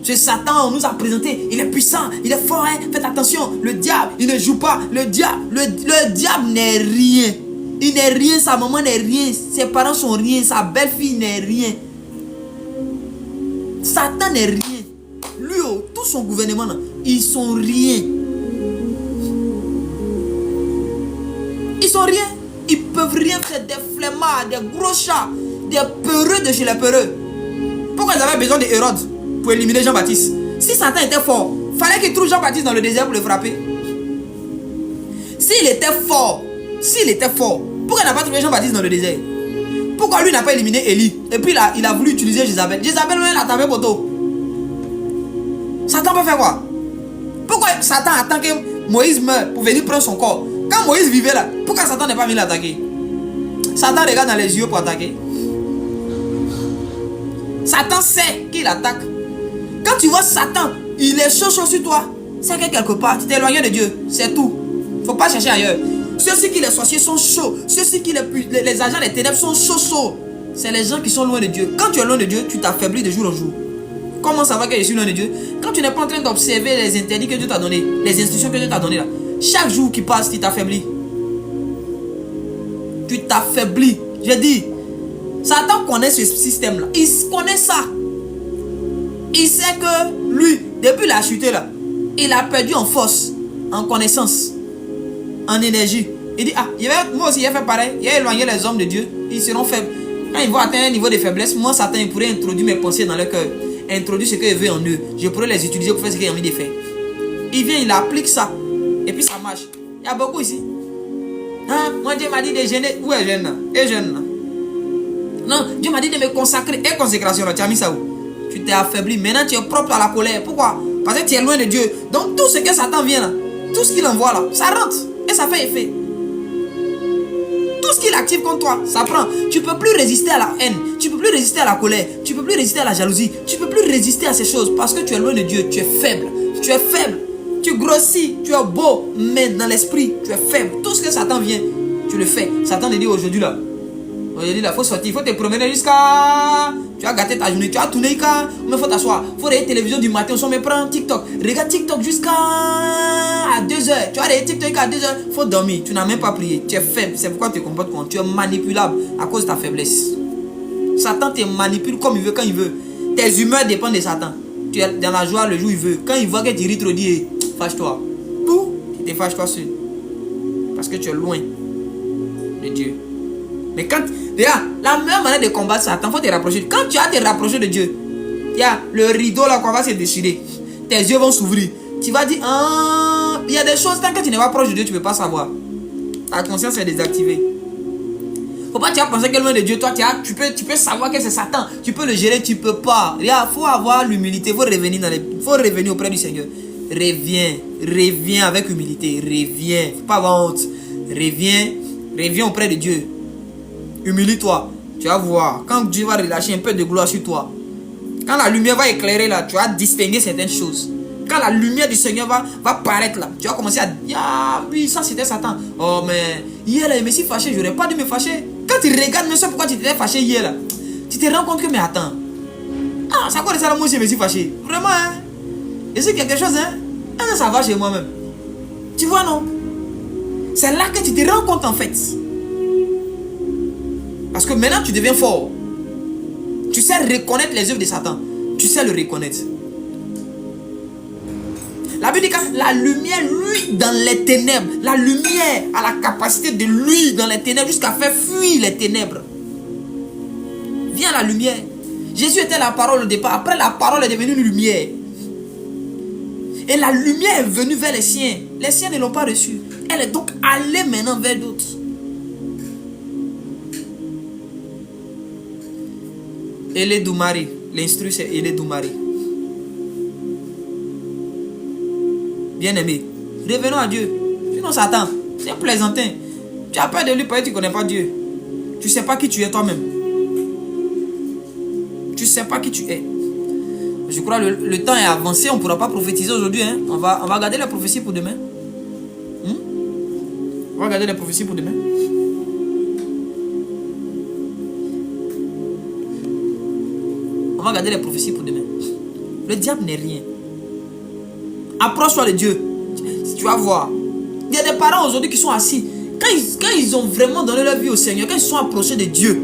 Ce Satan, on nous a présenté, il est puissant, il est fort, hein? Faites attention, le diable, il ne joue pas. Le diable n'est rien. Il n'est rien, sa maman n'est rien, ses parents sont rien, sa belle-fille n'est rien. Satan n'est rien. Lui, tout son gouvernement, là, ils sont rien. Ils sont rien. Ils peuvent rien faire, des flemmards, des gros chats, des peureux de chez les peureux. Pourquoi ils avaient besoin de Hérode pour éliminer Jean-Baptiste? Si Satan était fort, fallait qu'il trouve Jean-Baptiste dans le désert pour le frapper. S'il était fort, pourquoi il n'a pas trouvé Jean-Baptiste dans le désert? Pourquoi lui n'a pas éliminé Élie? Et puis il a voulu utiliser Jézabel. Jézabel, elle a tapé poteau. Satan peut faire quoi? Pourquoi Satan attend que Moïse meure pour venir prendre son corps? Quand Moïse vivait là, pourquoi Satan n'est pas venu l'attaquer? Satan regarde dans les yeux pour attaquer. Satan sait qu'il attaque. Quand tu vois Satan, il est chaud sur toi, c'est que quelque part, tu t'es éloigné de Dieu. C'est tout. Il ne faut pas chercher ailleurs. Ceux-ci qui les sorciers sont chauds. Ceux-ci qui les agents des ténèbres sont chauds. C'est les gens qui sont loin de Dieu. Quand tu es loin de Dieu, tu t'affaiblis de jour en jour. Comment savoir que je suis loin de Dieu? Quand tu n'es pas en train d'observer les interdits que Dieu t'a donnés, les instructions que Dieu t'a données là, chaque jour qui passe, tu t'affaiblis. Tu t'affaiblis. Je dis, Satan connaît ce système-là. Il connaît ça. Il sait que lui, depuis la chute là, il a perdu en force, en connaissance, en énergie. Il dit, ah, moi aussi, il a fait pareil. Il a éloigné les hommes de Dieu. Ils seront faibles. Quand ils vont atteindre un niveau de faiblesse, moi, Satan, il pourrait introduire mes pensées dans leur cœur. Introduire ce qu'il veut en eux. Je pourrais les utiliser pour faire ce qu'il a envie de faire. Il vient, il applique ça. Et puis ça marche. Il y a beaucoup ici. Hein? Moi, Dieu m'a dit de jeûner. Où est jeûne là? Et jeûne là? Non, Dieu m'a dit de me consacrer. Et consécration là, tu as mis ça où? Tu t'es affaibli. Maintenant, tu es propre à la colère. Pourquoi? Parce que tu es loin de Dieu. Donc, tout ce que Satan vient là, tout ce qu'il envoie là, ça rentre. Et ça fait effet. Tout ce qu'il active contre toi, ça prend. Tu ne peux plus résister à la haine. Tu ne peux plus résister à la colère. Tu ne peux plus résister à la jalousie. Tu ne peux plus résister à ces choses parce que tu es loin de Dieu. Tu es faible. Tu es faible. Tu grossis. Tu es beau. Mais dans l'esprit, tu es faible. Tout ce que Satan vient, tu le fais. Satan te dit aujourd'hui là. Aujourd'hui là, il faut sortir. Il faut te promener jusqu'à... Tu as gâté ta journée. Tu as tourné jusqu'à... Mais il faut t'asseoir. Il faut regarder la télévision du matin. On me prend TikTok. Regarde TikTok jusqu'à 2h. Tu as regardé TikTok jusqu'à 2h. Il faut dormir. Tu n'as même pas prié. Tu es faible. C'est pourquoi tu te comportes comme tu es manipulable à cause de ta faiblesse. Satan te manipule comme il veut, quand il veut. Tes humeurs dépendent de Satan. Tu es dans la joie le jour où il veut. Quand il voit que tu ris trop, dit fâche-toi. Tout, tu te fâches-toi seul. Parce que tu es loin de Dieu. Mais quand... Regarde, la meilleure manière de combattre Satan, il faut te rapprocher. Quand tu as te rapprocher de Dieu, il y a le rideau là qu'on va se déchirer. Tes yeux vont s'ouvrir. Tu vas dire, ah, il y a des choses, tant que tu n'es pas proche de Dieu, tu ne peux pas savoir. Ta conscience est désactivée. Faut pas tu as pensé que loin de Dieu, toi, tu peux savoir que c'est Satan. Tu peux le gérer, tu ne peux pas. Regarde, il faut avoir l'humilité, il faut revenir auprès du Seigneur. Reviens avec humilité, reviens. Faut pas avoir honte. Reviens auprès de Dieu. Humilie-toi. Tu vas voir. Quand Dieu va relâcher un peu de gloire sur toi. Quand la lumière va éclairer là, tu vas distinguer certaines choses. Quand la lumière du Seigneur va paraître là, tu vas commencer à dire, ah oui, ça c'était Satan. Oh mais hier là, je me suis fâché, j'aurais pas dû me fâcher. Quand tu regardes, mais ça pourquoi tu t'étais fâché hier là, tu te rends compte que, mais attends. Ah, ça quoi de ça là, moi aussi je me suis fâché. Vraiment, hein. Et c'est quelque chose, hein. Ah, ça va chez moi-même. Tu vois, non? C'est là que tu te rends compte en fait. Parce que maintenant tu deviens fort. Tu sais reconnaître les œuvres de Satan. Tu sais le reconnaître. La Bible dit que la lumière, lui, dans les ténèbres. La lumière a la capacité de lui dans les ténèbres jusqu'à faire fuir les ténèbres. Viens la lumière. Jésus était la parole au départ. Après, la parole est devenue une lumière. Et la lumière est venue vers les siens. Les siens ne l'ont pas reçue. Elle est donc allée maintenant vers d'autres. Ele Doumari. L'instru c'est Ele Doumari. Bien-aimé, revenons à Dieu. Sinon Satan, c'est un plaisantin. Tu as peur de lui parce que tu ne connais pas Dieu. Tu ne sais pas qui tu es toi-même. Tu ne sais pas qui tu es. Je crois que le temps est avancé. On ne pourra pas prophétiser aujourd'hui. Hein? On va garder la prophétie pour demain. On va garder la prophétie pour demain. On va garder les prophéties pour demain. Le diable n'est rien. Approche-toi de Dieu. Tu vas voir. Il y a des parents aujourd'hui qui sont assis. Quand ils ont vraiment donné leur vie au Seigneur, quand ils sont approchés de Dieu,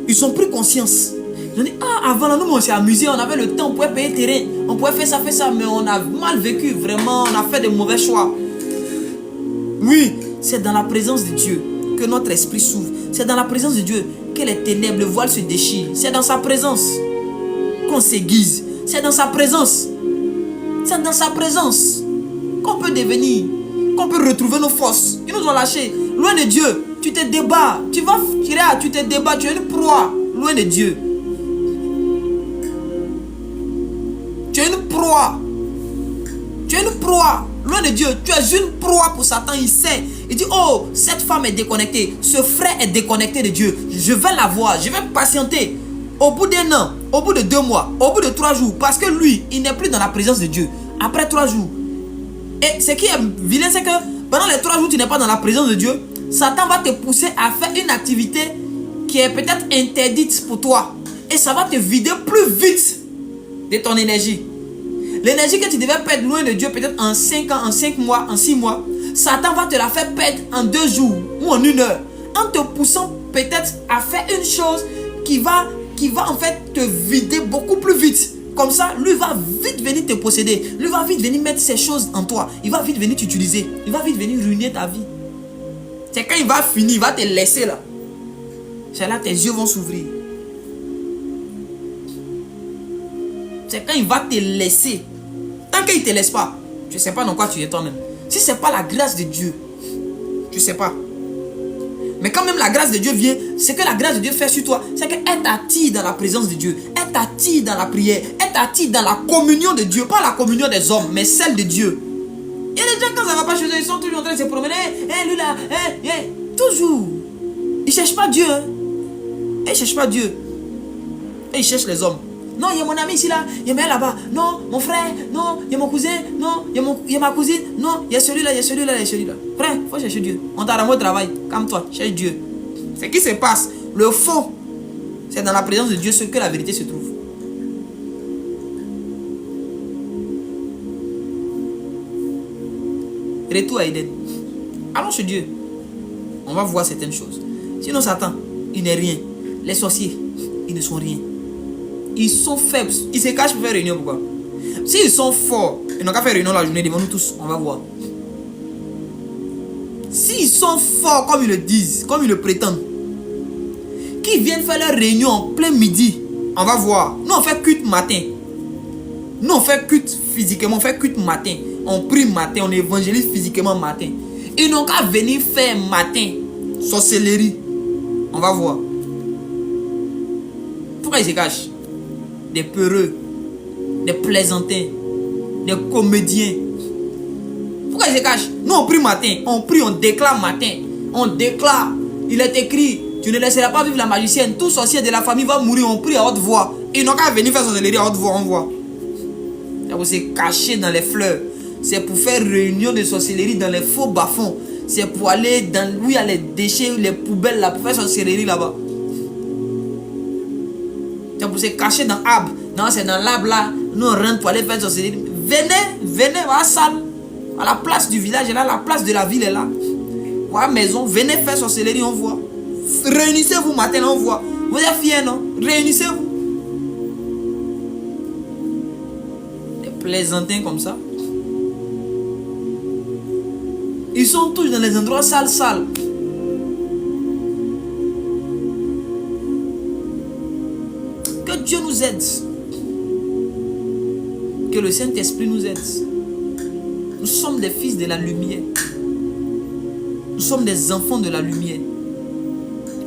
ils ont pris conscience. Ils ont dit, ah, avant là, nous, on s'est amusé, on avait le temps, on pouvait payer terrain, on pouvait faire ça, mais on a mal vécu, vraiment, on a fait de mauvais choix. Oui, c'est dans la présence de Dieu que notre esprit s'ouvre. C'est dans la présence de Dieu que les ténèbres, le voile se déchire. C'est dans sa présence qu'on s'aiguise. C'est dans sa présence. C'est dans sa présence qu'on peut devenir, qu'on peut retrouver nos forces. Ils nous ont lâchés. Loin de Dieu, tu te débats. Tu te débats, tu es une proie. Loin de Dieu. Tu es une proie. Tu es une proie. loin de Dieu, tu es une proie pour Satan. Il sait. Il dit, oh, cette femme est déconnectée. Ce frère est déconnecté de Dieu. Je vais la voir. Je vais patienter. Au bout d'un an, au bout de 2 mois, au bout de 3 jours. Parce que lui, il n'est plus dans la présence de Dieu. Après 3 jours. Et ce qui est vilain, c'est que pendant les 3 jours, tu n'es pas dans la présence de Dieu. Satan va te pousser à faire une activité qui est peut-être interdite pour toi. Et ça va te vider plus vite de ton énergie. L'énergie que tu devais perdre loin de Dieu, peut-être en 5 ans, en 5 mois, en 6 mois, Satan va te la faire perdre en 2 jours ou en 1 heure. En te poussant peut-être à faire une chose qui va en fait te vider beaucoup plus vite. Comme ça, lui va vite venir te posséder. Lui va vite venir mettre ces choses en toi. Il va vite venir t'utiliser. Il va vite venir ruiner ta vie. C'est quand il va finir, il va te laisser là. C'est là que tes yeux vont s'ouvrir. C'est quand il va te laisser. Tant qu'il ne te laisse pas, je ne sais pas dans quoi tu es toi-même. Si ce n'est pas la grâce de Dieu, je ne sais pas. Mais quand même la grâce de Dieu vient, ce que la grâce de Dieu fait sur toi, c'est qu'elle t'attire dans la présence de Dieu. Elle t'attire dans la prière. Elle t'attire dans la communion de Dieu. Pas la communion des hommes, mais celle de Dieu. Il y a des gens, quand ça ne va pas chez eux, ils sont toujours en train de se promener. Lui là, toujours. Ils ne cherchent pas Dieu. Ils ne cherchent pas Dieu. Et ils cherchent les hommes. Non, il y a mon ami ici là, il y a mon là-bas. Non, mon frère, non, il y a mon cousin, non, il y a ma cousine, non, il y a celui-là, il y a celui-là, il y a celui-là. Frère, il faut chercher Dieu. On t'a rendu au travail, calme-toi, cherche Dieu. Ce qui se passe, le fond, c'est dans la présence de Dieu ce que la vérité se trouve. Retour à Éden. Allons chez Dieu. On va voir certaines choses. Sinon, Satan, il n'est rien. Les sorciers, ils ne sont rien. Ils sont faibles. Ils se cachent pour faire réunion. Pourquoi? S'ils sont forts, ils n'ont qu'à faire réunion la journée devant nous tous. On va voir. S'ils sont forts comme ils le disent, comme ils le prétendent, qu'ils viennent faire leur réunion en plein midi, on va voir. Nous, on fait culte matin. Nous, on fait culte physiquement. On fait culte matin. On prie matin. On évangélise physiquement matin. Ils n'ont qu'à venir faire matin. Sorcellerie. On va voir. Pourquoi ils se cachent? Des peureux, des plaisantins, des comédiens. Pourquoi ils se cachent? Nous on prie matin, on prie, on déclare matin. On déclare. Il est écrit, tu ne laisseras pas vivre la magicienne. Tout sorcier de la famille va mourir, on prie à haute voix. Ils n'ont qu'à venir faire sorcellerie à haute voix, on voit. C'est pour se cacher dans les fleurs. C'est pour faire réunion de sorcellerie dans les faux bas-fonds. C'est pour aller dans où il y a les déchets, les poubelles là, pour faire sorcellerie là-bas. C'est pour se cacher dans l'arbre. Non, c'est dans l'arbre là. Nous on rentre pour aller faire sorcellerie. Venez, à la salle. À la place du village est là, la place de la ville est là. Voilà, maison, venez faire sorcellerie, on voit. Réunissez-vous matin, on voit. Vous êtes fiers, non? Réunissez-vous. Des plaisantins comme ça. Ils sont tous dans les endroits sales. Que Dieu nous aide. Que le Saint-Esprit nous aide. Nous sommes des fils de la lumière. Nous sommes des enfants de la lumière.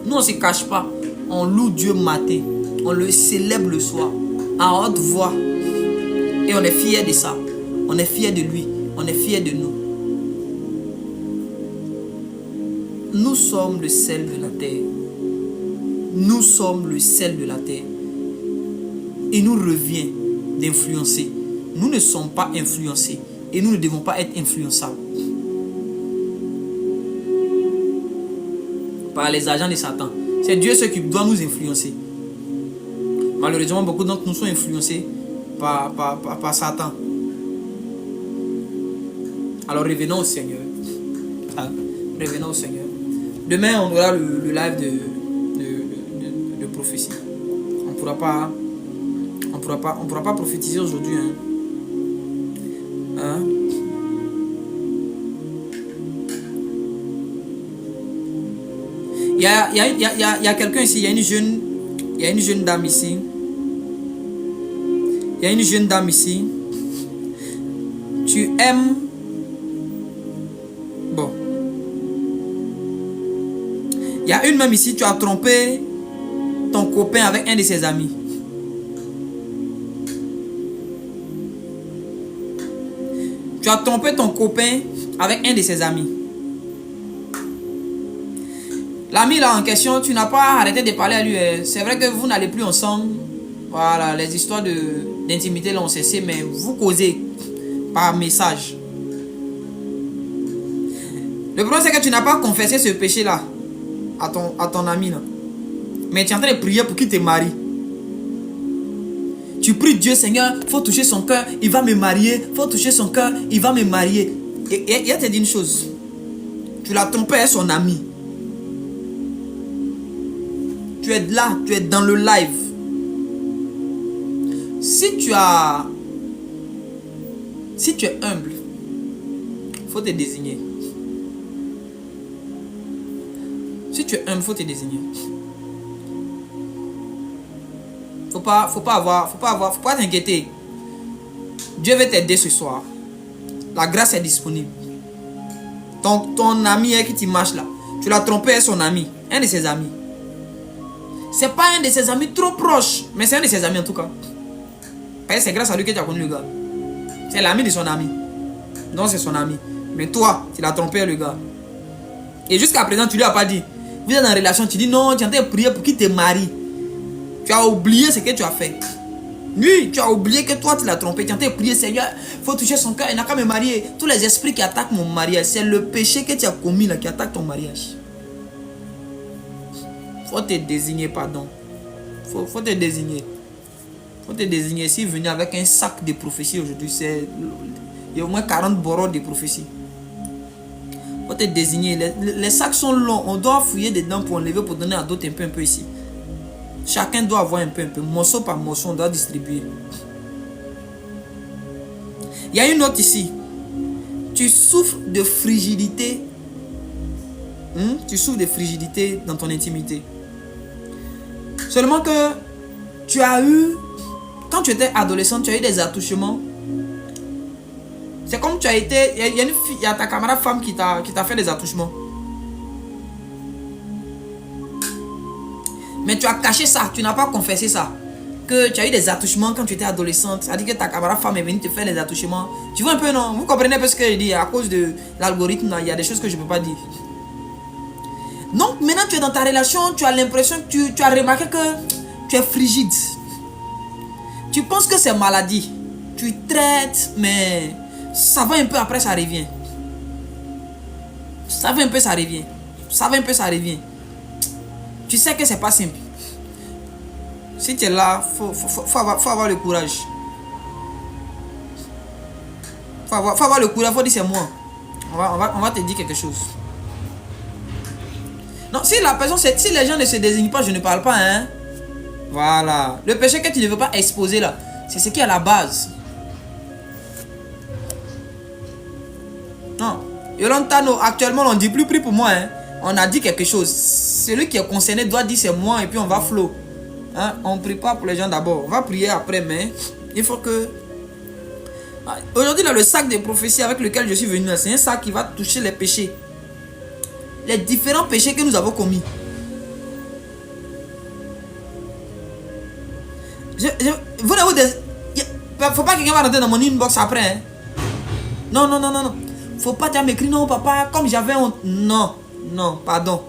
Nous, on ne se cache pas. On loue Dieu matin. On le célèbre le soir. À haute voix. Et on est fiers de ça. On est fiers de lui. On est fiers de nous. Nous sommes le sel de la terre. Nous sommes le sel de la terre. Il nous revient d'influencer. Nous ne sommes pas influencés. Et nous ne devons pas être influençables par les agents de Satan. C'est Dieu ce qui doit nous influencer. Malheureusement, beaucoup d'entre nous sont influencés par Satan. Alors revenons au Seigneur. Revenons au Seigneur. Demain, on aura le live de prophétie. On pourra pas prophétiser aujourd'hui. Il y a quelqu'un ici, il y a une jeune dame ici. Il y a une jeune dame ici. Tu aimes. Bon. Il y a une même ici, tu as trompé ton copain avec un de ses amis. Tu as trompé ton copain avec un de ses amis. L'ami là en question, tu n'as pas arrêté de parler à lui. C'est vrai que vous n'allez plus ensemble. Voilà, les histoires d'intimité là ont cessé, mais vous causez par message. Le problème c'est que tu n'as pas confessé ce péché là à ton ami là. Mais tu es en train de prier pour qu'il te marie. Tu pries Dieu, Seigneur, faut toucher son cœur, il va me marier. Faut toucher son cœur, il va me marier. Et il te dit une chose. Tu l'as trompé à son ami. Tu es là, tu es dans le live. Si tu es humble, faut te désigner. Si tu es humble, faut te désigner. Faut pas t'inquiéter. Dieu veut t'aider ce soir. La grâce est disponible. Ton ami qui te marche là, tu l'as trompé à son ami, un de ses amis. C'est pas un de ses amis trop proche, mais c'est un de ses amis en tout cas. Parce que c'est grâce à lui que tu as connu le gars. C'est l'ami de son ami. Non, c'est son ami. Mais toi, tu l'as trompé le gars. Et jusqu'à présent, tu lui as pas dit. Vous êtes en relation, tu dis non, tu es en train de prier pour qu'il te marie. Tu as oublié ce que tu as fait. Lui, tu as oublié que toi, tu l'as trompé. Tu es en train de prier, Seigneur, il faut toucher son cœur, il n'a qu'à me marier. Tous les esprits qui attaquent mon mariage, c'est le péché que tu as commis là qui attaque ton mariage. Faut te désigner, pardon. Faut te désigner. Faut te désigner. Si venir avec un sac de prophéties aujourd'hui, il y a au moins 40 bords de prophéties. Faut te désigner. Les sacs sont longs. On doit fouiller dedans pour enlever, pour donner à d'autres un peu ici. Chacun doit avoir un peu. Morceau par morceau, on doit distribuer. Il y a une autre ici. Tu souffres de frigidité. Tu souffres de frigidité dans ton intimité. Seulement que tu as eu, quand tu étais adolescent, tu as eu des attouchements. C'est comme tu as été, il y a ta camarade femme qui t'a fait des attouchements. Mais tu as caché ça, tu n'as pas confessé ça. Que tu as eu des attouchements quand tu étais adolescente. Ça dit que ta camarade femme est venue te faire des attouchements. Tu vois un peu, non? Vous comprenez un peu ce que je dis? À cause de l'algorithme, il y a des choses que je ne peux pas dire. Donc maintenant tu es dans ta relation, tu as l'impression que tu as remarqué que tu es frigide. Tu penses que c'est maladie. Tu traites, mais ça va un peu après, ça revient. Ça va un peu, ça revient. Ça va un peu, ça revient. Tu sais que c'est pas simple. Si tu es là, faut avoir le courage. Faut avoir le courage, faut dire c'est moi. On va te dire quelque chose. Non, si la personne, si les gens ne se désignent pas, je ne parle pas, hein. Voilà. Le péché que tu ne veux pas exposer là, c'est ce qui est à la base. Non. Yolantano, actuellement, on ne dit plus prie pour moi, hein. On a dit quelque chose. Celui qui est concerné doit dire c'est moi et puis on va flow. Hein? On ne prie pas pour les gens d'abord. On va prier après, mais il faut que... Aujourd'hui, là, le sac de prophéties avec lequel je suis venu, c'est un sac qui va toucher les péchés. Les différents péchés que nous avons commis. Vous faut pas que quelqu'un va rentrer dans mon inbox après. Hein? Non. Faut pas m'écrire non papa, comme j'avais honte. Non, pardon.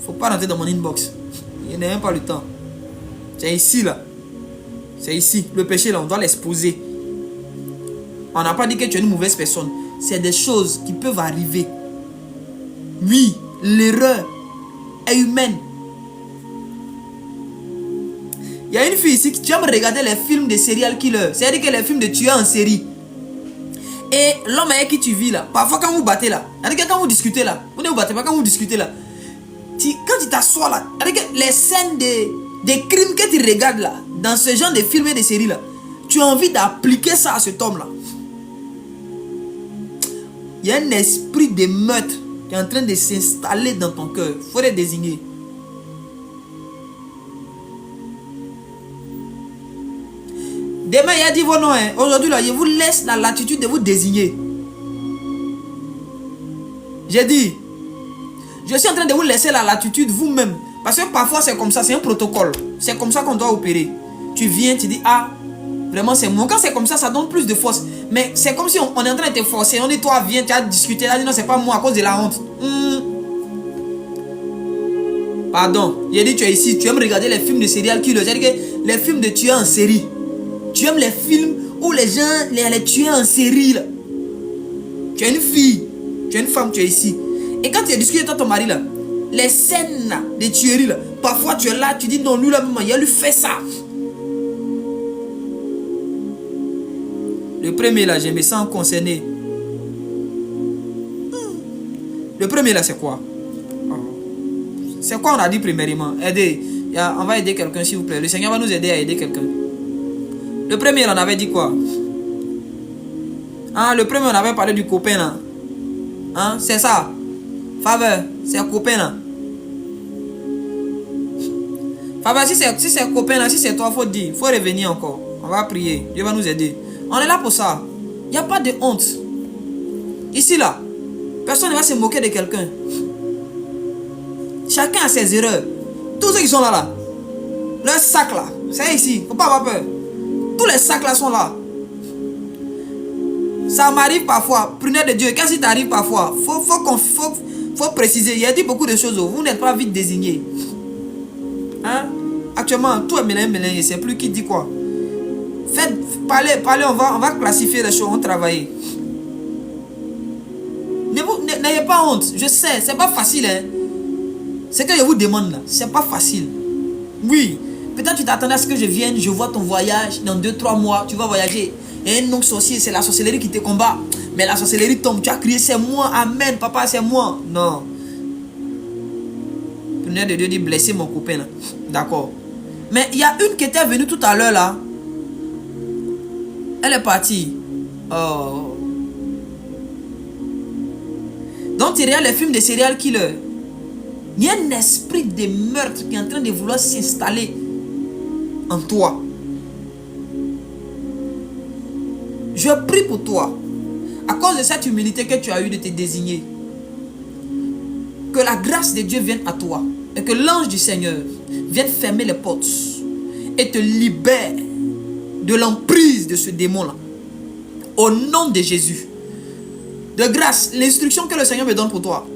Faut pas rentrer dans mon inbox. Il n'y a même pas le temps. C'est ici là. C'est ici. Le péché là, on doit l'exposer. On n'a pas dit que tu es une mauvaise personne. C'est des choses qui peuvent arriver. Oui, l'erreur est humaine. Il y a une fille ici qui aime regarder les films de serial killer. C'est-à-dire que les films de tueurs en série. Et l'homme avec qui tu vis là, parfois quand vous battez là, c'est-à-dire que quand vous discutez là, vous ne vous battez pas, quand vous discutez là, quand tu t'assois là, c'est-à-dire que les scènes des crimes que tu regardes là, dans ce genre de films et de séries là, tu as envie d'appliquer ça à cet homme là. Il y a un esprit de meurtre qui est en train de s'installer dans ton cœur. Il faut le désigner. Demain, il a dit vos noms. Hein. Aujourd'hui, là, je vous laisse la latitude de vous désigner. J'ai dit, je suis en train de vous laisser la latitude vous-même. Parce que parfois, c'est comme ça, c'est un protocole. C'est comme ça qu'on doit opérer. Tu viens, tu dis, ah, vraiment, c'est moi. Quand c'est comme ça, ça donne plus de force. Mais c'est comme si on est en train de te forcer. On dit, toi, viens, tu as discuté. Elle a dit, non, c'est pas moi, à cause de la honte. Pardon. J'ai dit, tu es ici, tu aimes regarder les films de serial killer. J'ai dit que les films de tueurs en série. Tu aimes les films où les gens, les tueurs en série, là. Tu es une fille, tu es une femme, tu es ici. Et quand tu as discuté avec ton mari, là, les scènes là, de tueries, là, parfois tu es là, tu dis, non, lui, là, il a lui fait ça. Le premier, là, je me sens concerné. Le premier, là, c'est quoi? C'est quoi on a dit premièrement? Aider. On va aider quelqu'un, s'il vous plaît. Le Seigneur va nous aider à aider quelqu'un. Le premier, on avait dit quoi? Hein, le premier, on avait parlé du copain, là. Hein, c'est ça. Faveur, c'est un copain, là. Faveur, si c'est un copain, là, si c'est toi, il faut dire. Il faut revenir encore. On va prier. Dieu va nous aider. On est là pour ça. Il n'y a pas de honte. Ici, là, personne ne va se moquer de quelqu'un. Chacun a ses erreurs. Tous ceux qui sont là, là. Leur sac, là. C'est ici. Il ne faut pas avoir peur. Tous les sacs, là, sont là. Ça m'arrive parfois. Prenez de Dieu. Qu'est-ce qui t'arrive parfois? Faut préciser. Il y a dit beaucoup de choses. Vous n'êtes pas vite désigné. Hein? Actuellement, tout est mélangé. Il ne sait plus qui dit quoi. Parlez, on va classifier les choses, on va travailler. N'ayez pas honte. Je sais, c'est pas facile. Hein? Ce que je vous demande là, c'est pas facile. Oui, peut-être tu t'attendais à ce que je vienne, je vois ton voyage, dans 2-3 mois, tu vas voyager. Et un oncle sorcier, c'est la sorcellerie qui te combat. Mais la sorcellerie tombe, tu as crié, c'est moi, amen, papa, c'est moi. Non. Prenez de Dieu dit, blesser mon copain là. D'accord. Mais il y a une qui était venue tout à l'heure là. Elle est partie. Oh. Donc tu regardes les films de serial killer. Il y a un esprit de meurtre qui est en train de vouloir s'installer en toi. Je prie pour toi. À cause de cette humilité que tu as eu de te désigner. Que la grâce de Dieu vienne à toi. Et que l'ange du Seigneur vienne fermer les portes. Et te libère de l'emprise de ce démon-là. Au nom de Jésus. De grâce, l'instruction que le Seigneur me donne pour toi.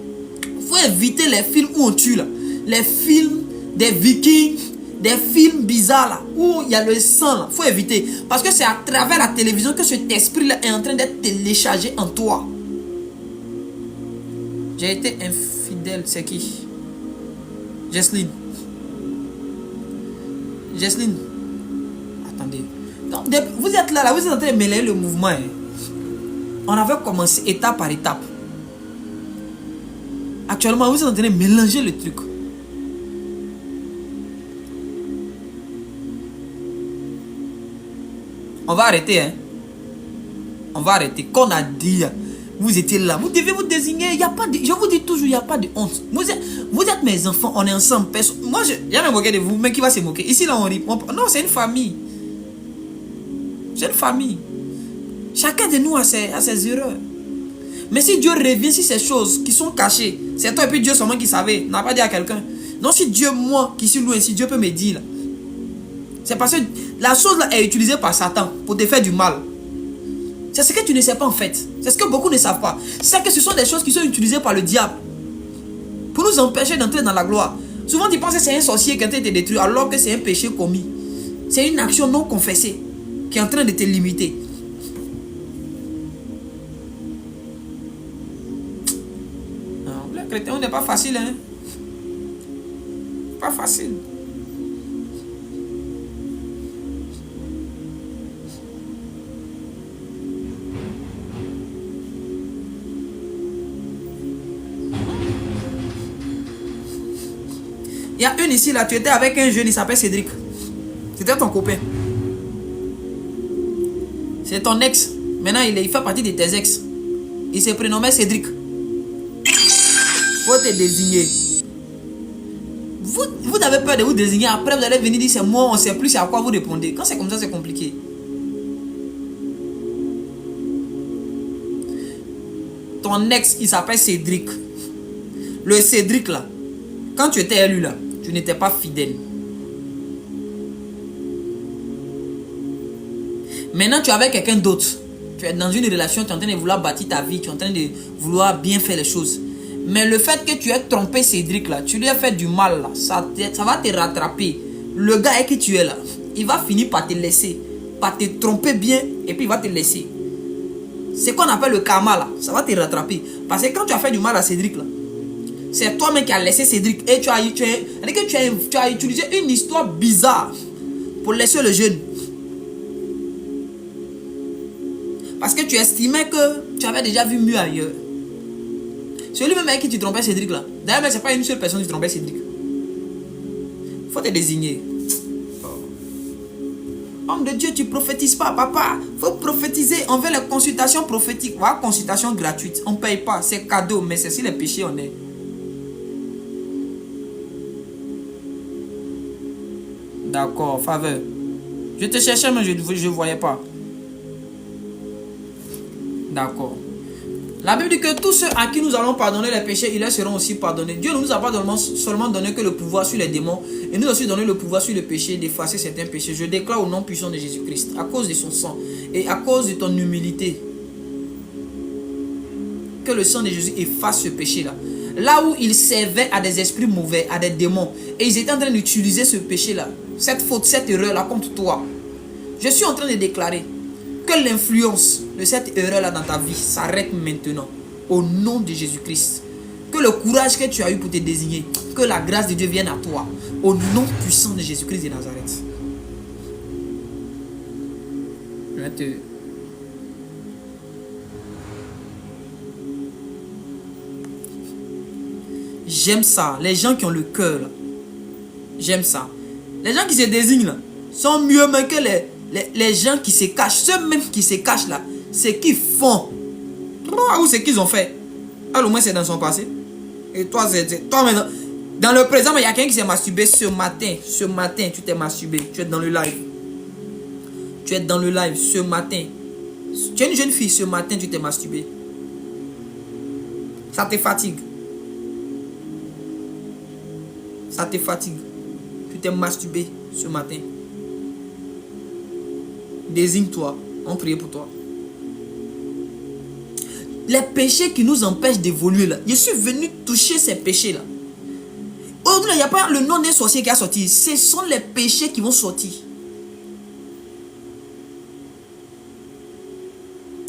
Il faut éviter les films où on tue là. Les films des Vikings, des films bizarres là, où il y a le sang là. Il faut éviter. Parce que c'est à travers la télévision que cet esprit là est en train d'être téléchargé en toi. J'ai été infidèle, c'est qui? Jesseline. Jesseline. Attendez. Donc, vous êtes là, vous êtes en train de mêler le mouvement. Hein. On avait commencé étape par étape. Actuellement, vous êtes en train de mélanger le truc. On va arrêter, hein. On va arrêter. Qu'on a dit, vous étiez là. Vous devez vous désigner. Il y a pas de, je vous dis toujours, il n'y a pas de honte. Vous êtes mes enfants, on est ensemble. Moi, je vais me moquer de vous, mais qui va se moquer? Ici, là, on rit. Non, c'est une famille. C'est une famille. Chacun de nous a ses erreurs. Mais si Dieu revient sur ces choses qui sont cachées, c'est toi et puis Dieu seulement qui savait. N'a pas dit à quelqu'un. Non, si Dieu, moi, qui suis loin, si Dieu peut me dire, c'est parce que la chose là est utilisée par Satan pour te faire du mal. C'est ce que tu ne sais pas en fait. C'est ce que beaucoup ne savent pas. C'est que ce sont des choses qui sont utilisées par le diable pour nous empêcher d'entrer dans la gloire. Souvent, tu penses que c'est un sorcier qui est en train de te détruire alors que c'est un péché commis. C'est une action non confessée qui est en train de te limiter. Non, les chrétiens, on n'est pas facile, hein. Pas facile. Il y a une ici, là, tu étais avec un jeune, il s'appelle Cédric. C'était ton copain. C'est ton ex. Maintenant, il fait partie de tes ex. Il se prénommait Cédric. Faut te désigner. Vous avez peur de vous désigner. Après, vous allez venir dire c'est moi, on ne sait plus c'est à quoi vous répondez. Quand c'est comme ça, c'est compliqué. Ton ex, il s'appelle Cédric. Le Cédric, là, quand tu étais élu, là, tu n'étais pas fidèle. Maintenant, tu es avec quelqu'un d'autre. Tu es dans une relation, tu es en train de vouloir bâtir ta vie, tu es en train de vouloir bien faire les choses. Mais le fait que tu aies trompé Cédric là, tu lui as fait du mal là, ça va te rattraper. Le gars avec qui tu es là, il va finir par te laisser, par te tromper bien et puis il va te laisser. C'est qu'on appelle le karma là, ça va te rattraper. Parce que quand tu as fait du mal à Cédric là, c'est toi-même qui as laissé Cédric et tu as utilisé une histoire bizarre pour laisser le jeune. Parce que tu estimais que tu avais déjà vu mieux ailleurs. C'est lui-même avec qui tu trompais Cédric là. D'ailleurs, ce n'est pas une seule personne qui trompait Cédric. Il faut te désigner. Homme de Dieu, tu ne prophétises pas, papa. Il faut prophétiser. On veut les consultations prophétiques. Voilà, consultation gratuite. On ne paye pas. C'est cadeau, mais c'est si les péchés on est. D'accord, faveur. Je te cherchais, mais je ne voyais pas. D'accord. La Bible dit que tous ceux à qui nous allons pardonner les péchés, ils leur seront aussi pardonnés. Dieu ne nous a pas seulement donné que le pouvoir sur les démons, et nous a aussi donné le pouvoir sur le péché, d'effacer certains péchés. Je déclare au nom puissant de Jésus-Christ, à cause de son sang, et à cause de ton humilité, que le sang de Jésus efface ce péché-là. Là où ils servaient à des esprits mauvais, à des démons, et ils étaient en train d'utiliser ce péché-là, cette faute, cette erreur-là contre toi. Je suis en train de déclarer que l'influence de cette erreur-là dans ta vie s'arrête maintenant. Au nom de Jésus-Christ. Que le courage que tu as eu pour te désigner, que la grâce de Dieu vienne à toi. Au nom puissant de Jésus-Christ de Nazareth. J'aime ça. Les gens qui ont le cœur. J'aime ça. Les gens qui se désignent là, sont mieux même que les gens qui se cachent. Ceux même qui se cachent là, c'est qu'ils font. Ou c'est qu'ils ont fait. Alors au moins c'est dans son passé. Et toi, toi maintenant. Dans le présent, il y a quelqu'un qui s'est masturbé ce matin. Ce matin, tu t'es masturbé. Tu es dans le live. Tu es dans le live ce matin. Tu es une jeune fille, ce matin, tu t'es masturbé. Ça te fatigue. Ça te fatigue. Tu t'es masturbé ce matin. Désigne-toi. On prie pour toi. Les péchés qui nous empêchent d'évoluer là. Je suis venu toucher ces péchés là. Aujourd'hui, il n'y a pas le nom des sorciers qui a sorti. Ce sont les péchés qui vont sortir.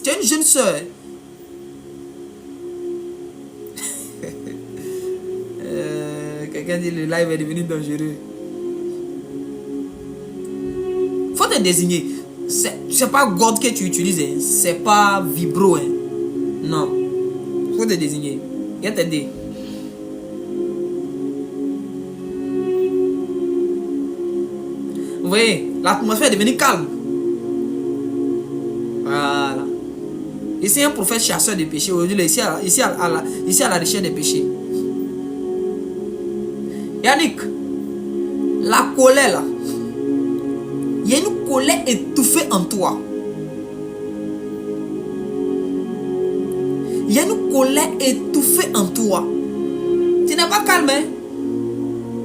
Tu es une jeune soeur. Quelqu'un dit le live est devenu dangereux. Faut te désigner. C'est pas God que tu utilises. Hein. C'est pas Vibro. Hein. Non. Faut te désigner. Il va t'aider. Vous voyez, l'atmosphère est devenue calme. Voilà. Ici, un prophète chasseur de péchés. Aujourd'hui, ici à la recherche des péchés. Yannick, la colère là. Il y a une colère étouffée en toi. Il y a une colère étouffée en toi. Tu n'es pas calme, hein?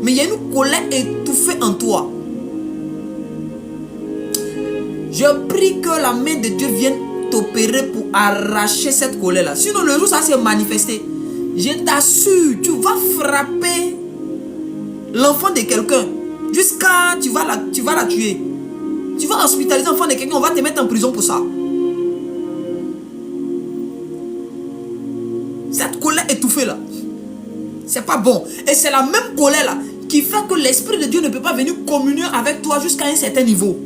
Mais il y a une colère étouffée en toi. Je prie que la main de Dieu vienne t'opérer pour arracher cette colère-là. Sinon, le jour où ça s'est manifesté, je t'assure, tu vas frapper l'enfant de quelqu'un. Jusqu'à tu vas la tuer. Tu vas hospitaliser l'enfant de quelqu'un, on va te mettre en prison pour ça. Cette colère étouffée là, c'est pas bon. Et c'est la même colère là qui fait que l'Esprit de Dieu ne peut pas venir communier avec toi jusqu'à un certain niveau.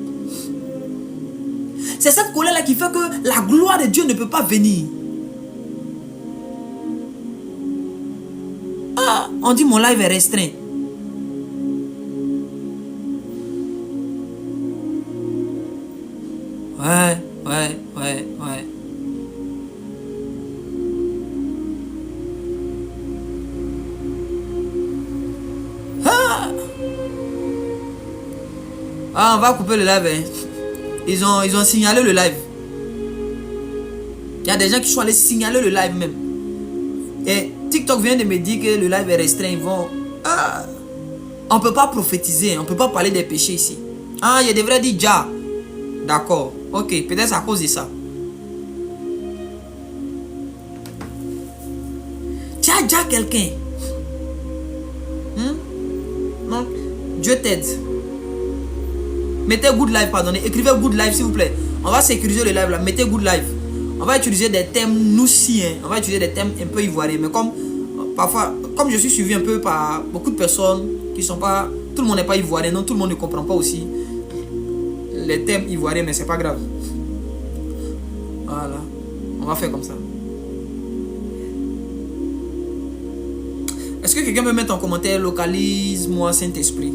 C'est cette colère là qui fait que la gloire de Dieu ne peut pas venir. Ah, on dit mon live est restreint. Ouais. Ah, on va couper le live. Hein. Ils ont signalé le live. Il y a des gens qui sont allés signaler le live même. Et TikTok vient de me dire que le live est restreint. Ils vont... Ah, on ne peut pas prophétiser. On ne peut pas parler des péchés ici. Ah, il devrait dire ja. D'accord. Ok, peut-être à cause de ça. a déjà quelqu'un. Donc, Dieu t'aide. Mettez good life, pardonnez. Écrivez good life, s'il vous plaît. On va sécuriser le live là. Mettez good life. On va utiliser des thèmes nous si. On va utiliser des thèmes un peu ivoiriens. Mais comme parfois, comme je suis suivi un peu par beaucoup de personnes qui sont pas. Tout le monde n'est pas ivoirien. Non, tout le monde ne comprend pas aussi les thèmes ivoiriens. Mais c'est pas grave. Voilà. On va faire comme ça. Est-ce que quelqu'un peut mettre en commentaire localise-moi Saint-Esprit?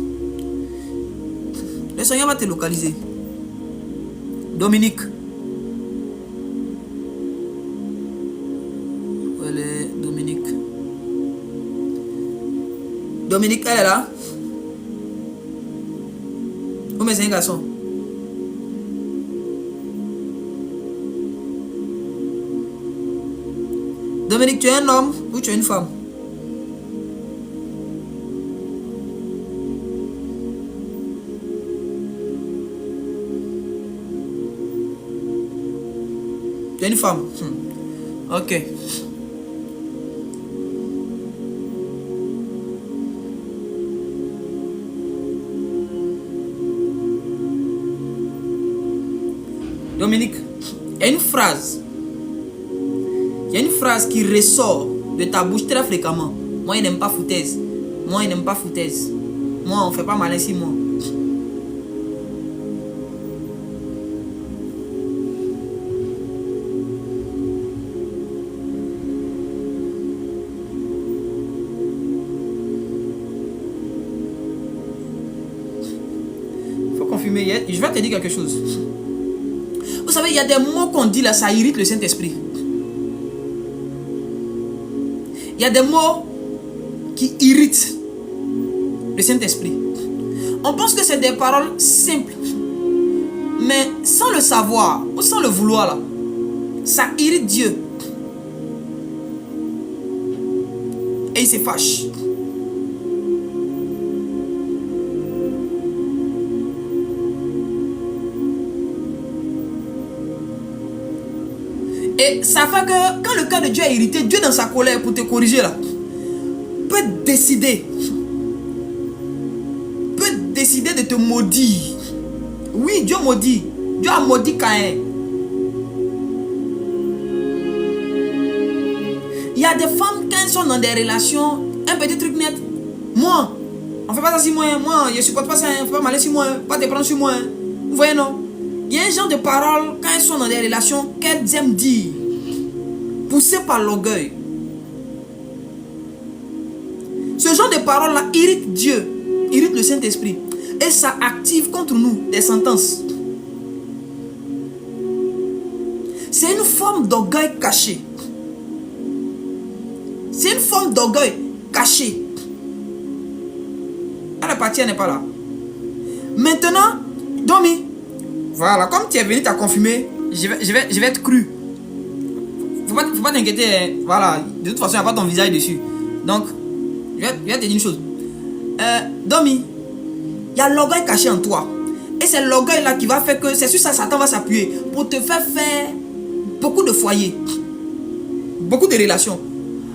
Le Seigneur va te localiser. Dominique. Où elle est, Dominique? Dominique, elle est là? Oh, mais c'est un garçon. Dominique, tu es un homme ou tu es une femme? Tu es une femme. Ok. Dominique, il y a une phrase. Il y a une phrase qui ressort de ta bouche très fréquemment. Moi, il n'aime pas foutaise. Moi, il n'aime pas foutaise. Moi, on ne fait pas malin si moi. Il faut confirmer. Je vais te dire quelque chose. Vous savez, il y a des mots qu'on dit là, ça irrite le Saint-Esprit. Il y a des mots qui irritent le Saint-Esprit. On pense que c'est des paroles simples. Mais sans le savoir, ou sans le vouloir là, ça irrite Dieu. Et il se fâche. Et ça fait que quand le cœur de Dieu est irrité, Dieu dans sa colère pour te corriger là, peut décider de te maudire. Oui, Dieu maudit. Dieu a maudit Caïn. Il y a des femmes quand elles sont dans des relations, un petit truc net. Moi, on fait pas ça sur moi. Moi, je supporte pas ça. On fait pas mal sur moi. Pas te prendre sur moi. Vous voyez non? Il y a un genre de paroles quand elles sont dans des relations qu'elles aiment dire, poussées par l'orgueil. Ce genre de paroles là irrite Dieu, irrite le Saint-Esprit. Et ça active contre nous des sentences. C'est une forme d'orgueil caché. C'est une forme d'orgueil caché. Elle est partie, elle n'est pas là. Maintenant, Domi, voilà, comme tu es venu, tu as confirmé, je vais être cru. Faut pas t'inquiéter, hein. Voilà, de toute façon, il n'y a pas ton visage dessus. Donc, je vais te dire une chose. Domi, il y a l'orgueil caché en toi. Et c'est l'orgueil là qui va faire que, c'est sur ça Satan va s'appuyer pour te faire beaucoup de foyers, beaucoup de relations.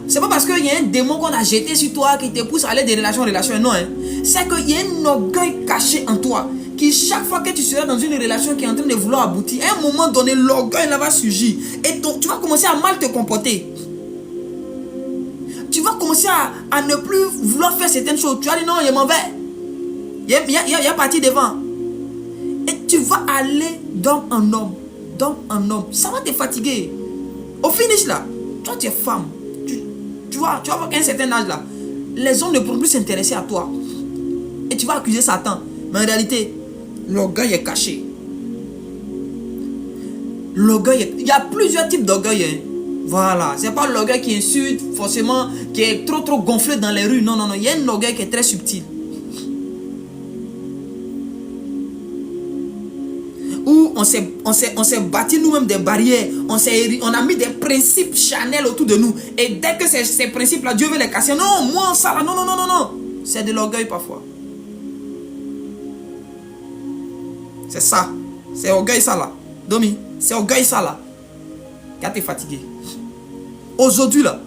C'est pas parce qu'il y a un démon qu'on a jeté sur toi qui te pousse à aller de relation en relation, non. Hein. C'est qu'il y a un orgueil caché en toi qui chaque fois que tu seras dans une relation qui est en train de vouloir aboutir, à un moment donné, l'orgueil là va surgir. Et tu vas commencer à mal te comporter. Tu vas commencer à ne plus vouloir faire certaines choses. Tu vas dire non, je m'en vais. Il y a parti devant. Et tu vas aller d'homme en homme. D'homme en homme. Ça va te fatiguer. Au finish là, toi tu es femme. Tu vas avoir un certain âge là. Les hommes ne pourront plus s'intéresser à toi. Et tu vas accuser Satan. Mais en réalité, l'orgueil est caché. L'orgueil, il y a plusieurs types d'orgueil. Hein. Voilà. C'est pas l'orgueil qui insulte forcément, qui est trop gonflé dans les rues. Non, non, non. Il y a un orgueil qui est très subtil. Où on s'est bâti nous-mêmes des barrières. On a mis des principes charnels autour de nous. Et dès que ces principes-là, Dieu veut les casser. Non, moi, ça là, non, non, non, non, non. C'est de l'orgueil parfois. C'est ça. C'est orgueil ça là. Domi, c'est orgueil ça là. Qui a te fatigué. Aujourd'hui là,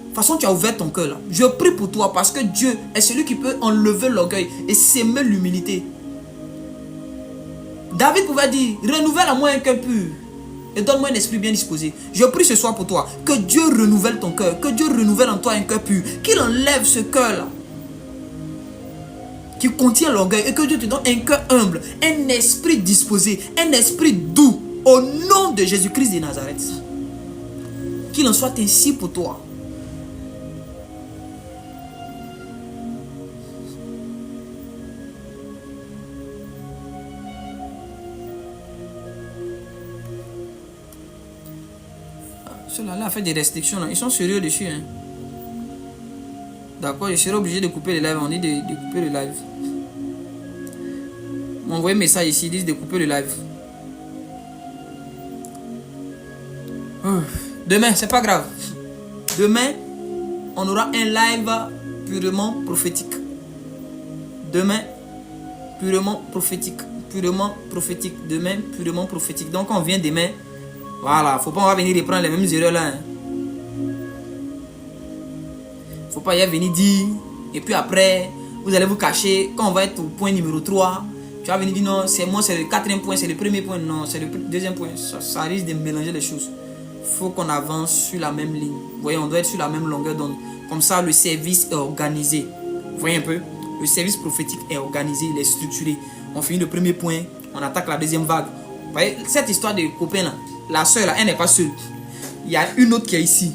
toute façon, tu as ouvert ton cœur là. Je prie pour toi parce que Dieu est celui qui peut enlever l'orgueil et s'aimer l'humilité. David pouvait dire, renouvelle à moi un cœur pur et donne-moi un esprit bien disposé. Je prie ce soir pour toi, que Dieu renouvelle ton cœur, que Dieu renouvelle en toi un cœur pur, qu'il enlève ce cœur là qui contient l'orgueil et que Dieu te donne un cœur humble, un esprit disposé, un esprit doux au nom de Jésus-Christ de Nazareth. Qu'il en soit ainsi pour toi. Ceux-là a fait des restrictions. Là. Ils sont sérieux dessus. Hein. D'accord, je serai obligé de couper le live. On dit de couper le live. M'envoyer un message ici. Ils disent de couper le live. Demain, c'est pas grave. Demain, on aura un live purement prophétique. Demain, purement prophétique. Purement prophétique. Demain, purement prophétique. Donc, on vient demain. Voilà, faut pas on va venir reprendre les mêmes erreurs là. Hein. Faut pas y venir dire. Et puis après, vous allez vous cacher. Quand on va être au point numéro 3, tu vas venir dire non, c'est moi, c'est le quatrième point, c'est le premier point. Non, c'est le deuxième point. Ça risque de mélanger les choses. Faut qu'on avance sur la même ligne. Vous voyez, on doit être sur la même longueur d'onde. Comme ça, le service est organisé. Vous voyez un peu? Le service prophétique est organisé, il est structuré. On finit le premier point, on attaque la deuxième vague. Vous voyez, cette histoire de copain là, la soeur là, elle n'est pas seule. Il y a une autre qui est ici.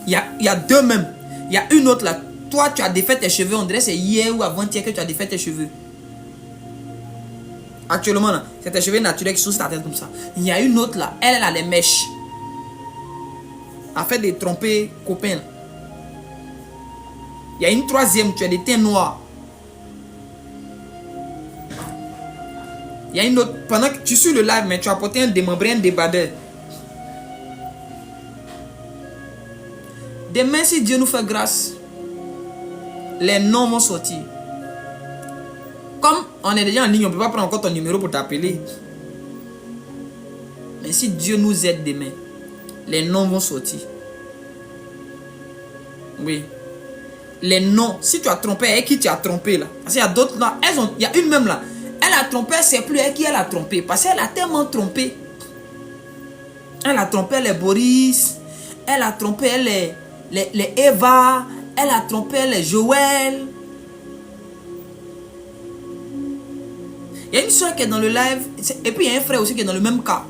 Il y a deux même. Il y a une autre là. Toi, tu as défait tes cheveux. On dirait que c'est hier ou avant-hier que tu as défait tes cheveux. Actuellement là, c'est tes cheveux naturels qui sont sur ta tête comme ça. Il y a une autre là. Elle a les mèches. Elle fait des trompés copains. Là. Il y a une troisième, tu as des teints noirs. Il y a une autre, pendant que tu suis le live, mais tu as porté un démembré, un débardeur. Demain, si Dieu nous fait grâce, les noms vont sortir. Comme on est déjà en ligne, on ne peut pas prendre encore ton numéro pour t'appeler. Mais si Dieu nous aide demain, les noms vont sortir. Oui. Les noms, si tu as trompé, avec qui tu as trompé là? Parce qu'il y a d'autres là, il y a une même là. Elle a trompé, c'est plus elle qui elle a trompé. Parce qu'elle a tellement trompé. Elle a trompé les Boris. Elle a trompé les Eva. Elle a trompé les Joël. Il y a une soeur qui est dans le live. Et puis il y a un frère aussi qui est dans le même cas.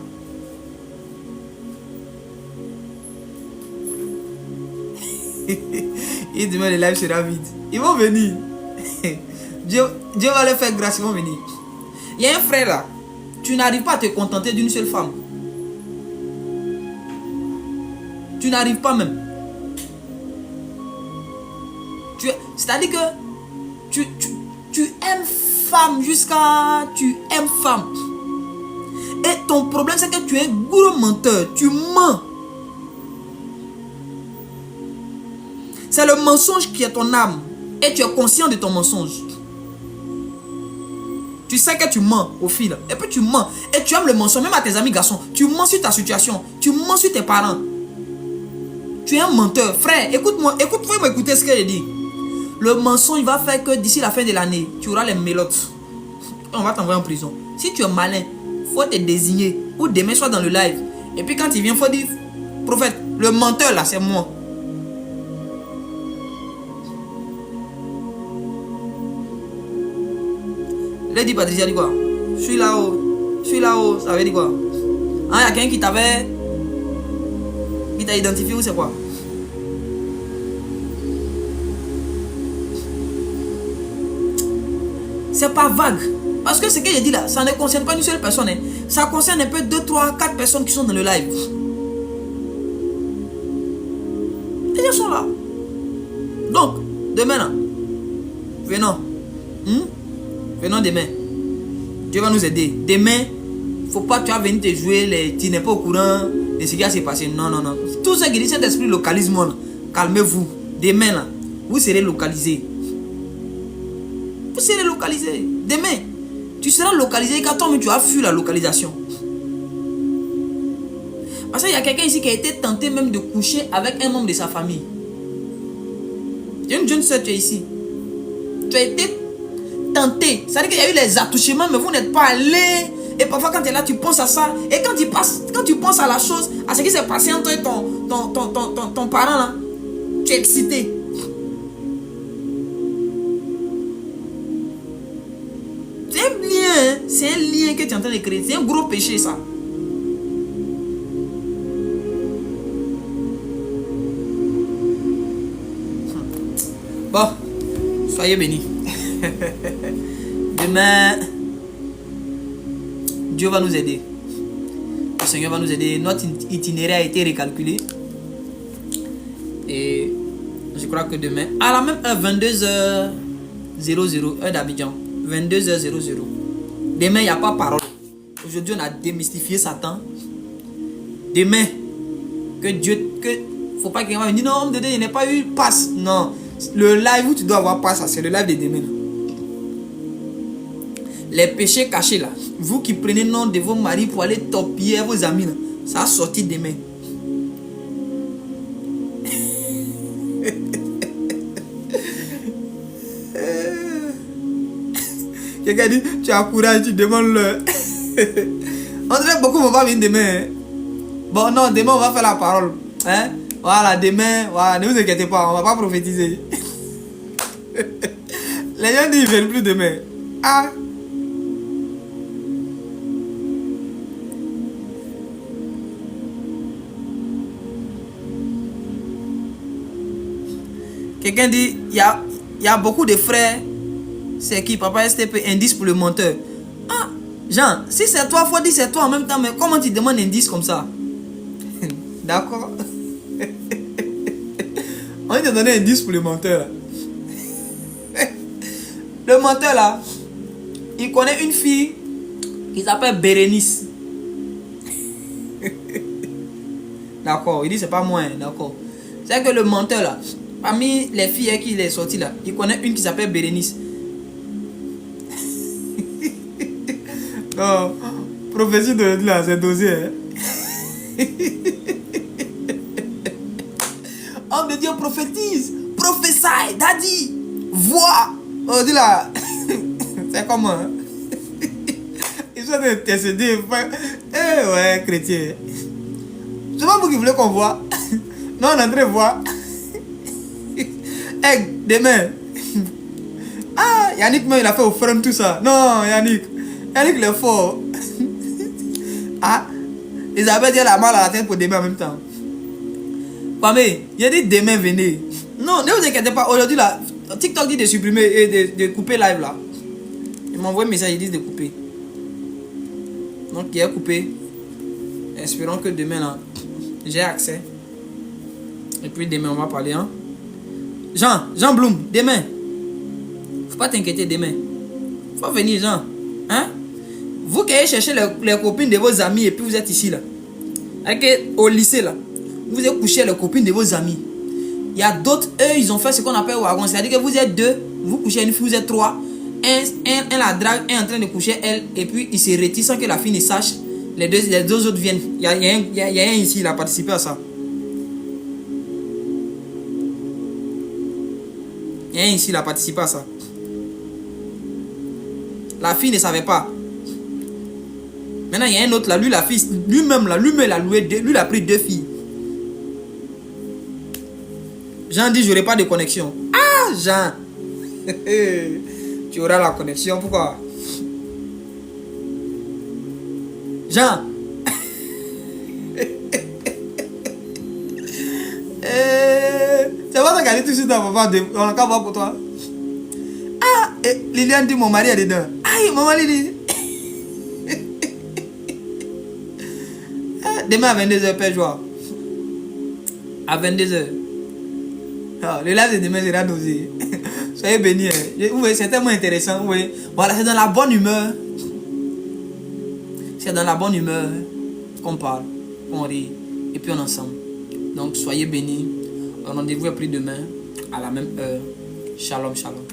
Et demain le live sera vide. Ils vont venir. Dieu va leur faire grâce, ils vont venir. Il y a un frère là, tu n'arrives pas à te contenter d'une seule femme. Tu n'arrives pas même. C'est-à-dire que tu aimes femme jusqu'à... Tu aimes femme. Et ton problème c'est que tu es un gros menteur. Tu mens. C'est le mensonge qui est ton âme. Et tu es conscient de ton mensonge. Tu sais que tu mens au fil. Et puis tu mens. Et tu aimes le mensonge. Même à tes amis garçons. Tu mens sur ta situation. Tu mens sur tes parents. Tu es un menteur. Frère, écoute-moi. Faut m'écouter ce que je dis. Le mensonge va faire que d'ici la fin de l'année, tu auras les mélottes. On va t'envoyer en prison. Si tu es malin, faut te désigner. Ou demain, sois dans le live. Et puis quand il vient, il faut dire, prophète, le menteur là, c'est moi. Lady Patricia dit quoi? Je suis là-haut, ça veut dire quoi? Ah, il y a quelqu'un qui t'avait... Qui t'a identifié ou c'est quoi? C'est pas vague. Parce que ce que j'ai dit là, ça ne concerne pas une seule personne. Hein. Ça concerne un peu 2, 3, 4 personnes qui sont dans le live. Les gens sont là. Donc, demain là, venons. Venons demain. Dieu va nous aider. Demain, faut pas que tu vas venir te jouer, tu n'es pas au courant de ce qui va se passer. Non. Tout ce qui dit cet esprit localisme, calmez-vous. Demain, là, vous serez localisé. Vous serez localisé. Demain, tu seras localisé quand toi, tu as fui la localisation. Parce qu'il y a quelqu'un ici qui a été tenté même de coucher avec un membre de sa famille. Tu es une jeune soeur, tu es ici. Tu as été tenté. C'est-à-dire qu'il y a eu les attouchements, mais vous n'êtes pas allé. Et parfois, quand tu es là, tu penses à ça. Et quand tu penses à la chose, à ce qui s'est passé entre ton parent, là, tu es excité. C'est un lien que tu es en train de créer. C'est un gros péché, ça. Bon, soyez bénis. Demain, Dieu va nous aider. Le Seigneur va nous aider. Notre itinéraire a été recalculé. Et je crois que demain, à la même heure, 22h00, heure d'Abidjan, 22h00. Demain, il n'y a pas parole. Aujourd'hui, on a démystifié Satan. Demain, faut pas que quelqu'un me dise non, homme de Dieu, il n'y a pas eu passe. Non. Le live où tu dois avoir passe, c'est le live de demain. Les péchés cachés là. Vous qui prenez le nom de vos maris pour aller torpiller vos amis là. Ça a sorti demain. Quelqu'un dit, tu as courage, tu demandes-le. On dirait beaucoup vont pas venir demain. Bon non, demain on va faire la parole. Hein? Voilà, demain, voilà, ne vous inquiétez pas, on va pas prophétiser. Les gens disent, ils ne viennent plus demain. Ah! Quelqu'un dit, il y a beaucoup de frères. C'est qui, papa STP, indice pour le menteur. Ah, Jean, si c'est toi, il faut dire c'est toi en même temps, mais comment tu demandes indice comme ça? D'accord? On va te donner un indice pour le menteur. Le menteur là, il connaît une fille qui s'appelle Bérénice. D'accord, il dit c'est pas moi, d'accord. C'est que le menteur là, parmi les filles avec qui il est sorti là, il connaît une qui s'appelle Bérénice. Non, prophétie de là, c'est dosé. Hein? Homme de Dieu prophétise, prophétie, daddy, vois. On dit là, c'est comment hein? Ils sont intercédés. Eh ouais, chrétien. C'est pas vous qui voulez qu'on voit. Non, on est en train de voir. Eh, demain. Ah, Yannick, il a fait offrande tout ça. Non, Yannick il est fort. Ah, Isabelle dit elle a mal à la tête pour demain en même temps. Pamé, il a dit demain venez. Non, ne vous inquiétez pas. Aujourd'hui là, TikTok dit de supprimer et de couper live là. Il m'a envoyé un message, ils disent de couper. Donc il a coupé. Espérons que demain là, j'ai accès. Et puis demain on va parler hein. Jean Bloom, demain. Faut pas t'inquiéter demain. Faut venir Jean. Hein? Vous qui allez chercher les copines de vos amis et puis vous êtes ici là. Au lycée là. Vous êtes couché les copines de vos amis. Il y a d'autres, eux ils ont fait ce qu'on appelle wagon. C'est-à-dire que vous êtes deux, vous couchez une fille, vous êtes trois. Un la drague, un est en train de coucher elle. Et puis il se retire sans que la fille ne sache. Les deux autres viennent. Il y a un ici, il a participé à ça. Il y a un ici, il a participé à ça. La fille ne savait pas. Maintenant, il y a un autre là, lui, la fille, lui-même, il a loué deux, lui, il a pris deux filles. Jean dit, j'aurai pas de connexion. Ah, Jean. Tu auras la connexion, pourquoi? Jean. C'est pas ça qu'elle dit tout de suite à papa, on a qu'à voir pour toi. Ah, et Liliane dit, mon mari est dedans. Aïe, mon mari dit. Demain à 22h, Père Joie. À 22h. Ah, le live de demain sera dosé. Soyez bénis. Oui, c'est tellement intéressant. Oui. Voilà, c'est dans la bonne humeur. C'est dans la bonne humeur qu'on parle, qu'on rit, et puis on est ensemble. Donc, soyez bénis. Rendez-vous est pris demain à la même heure. Shalom, shalom.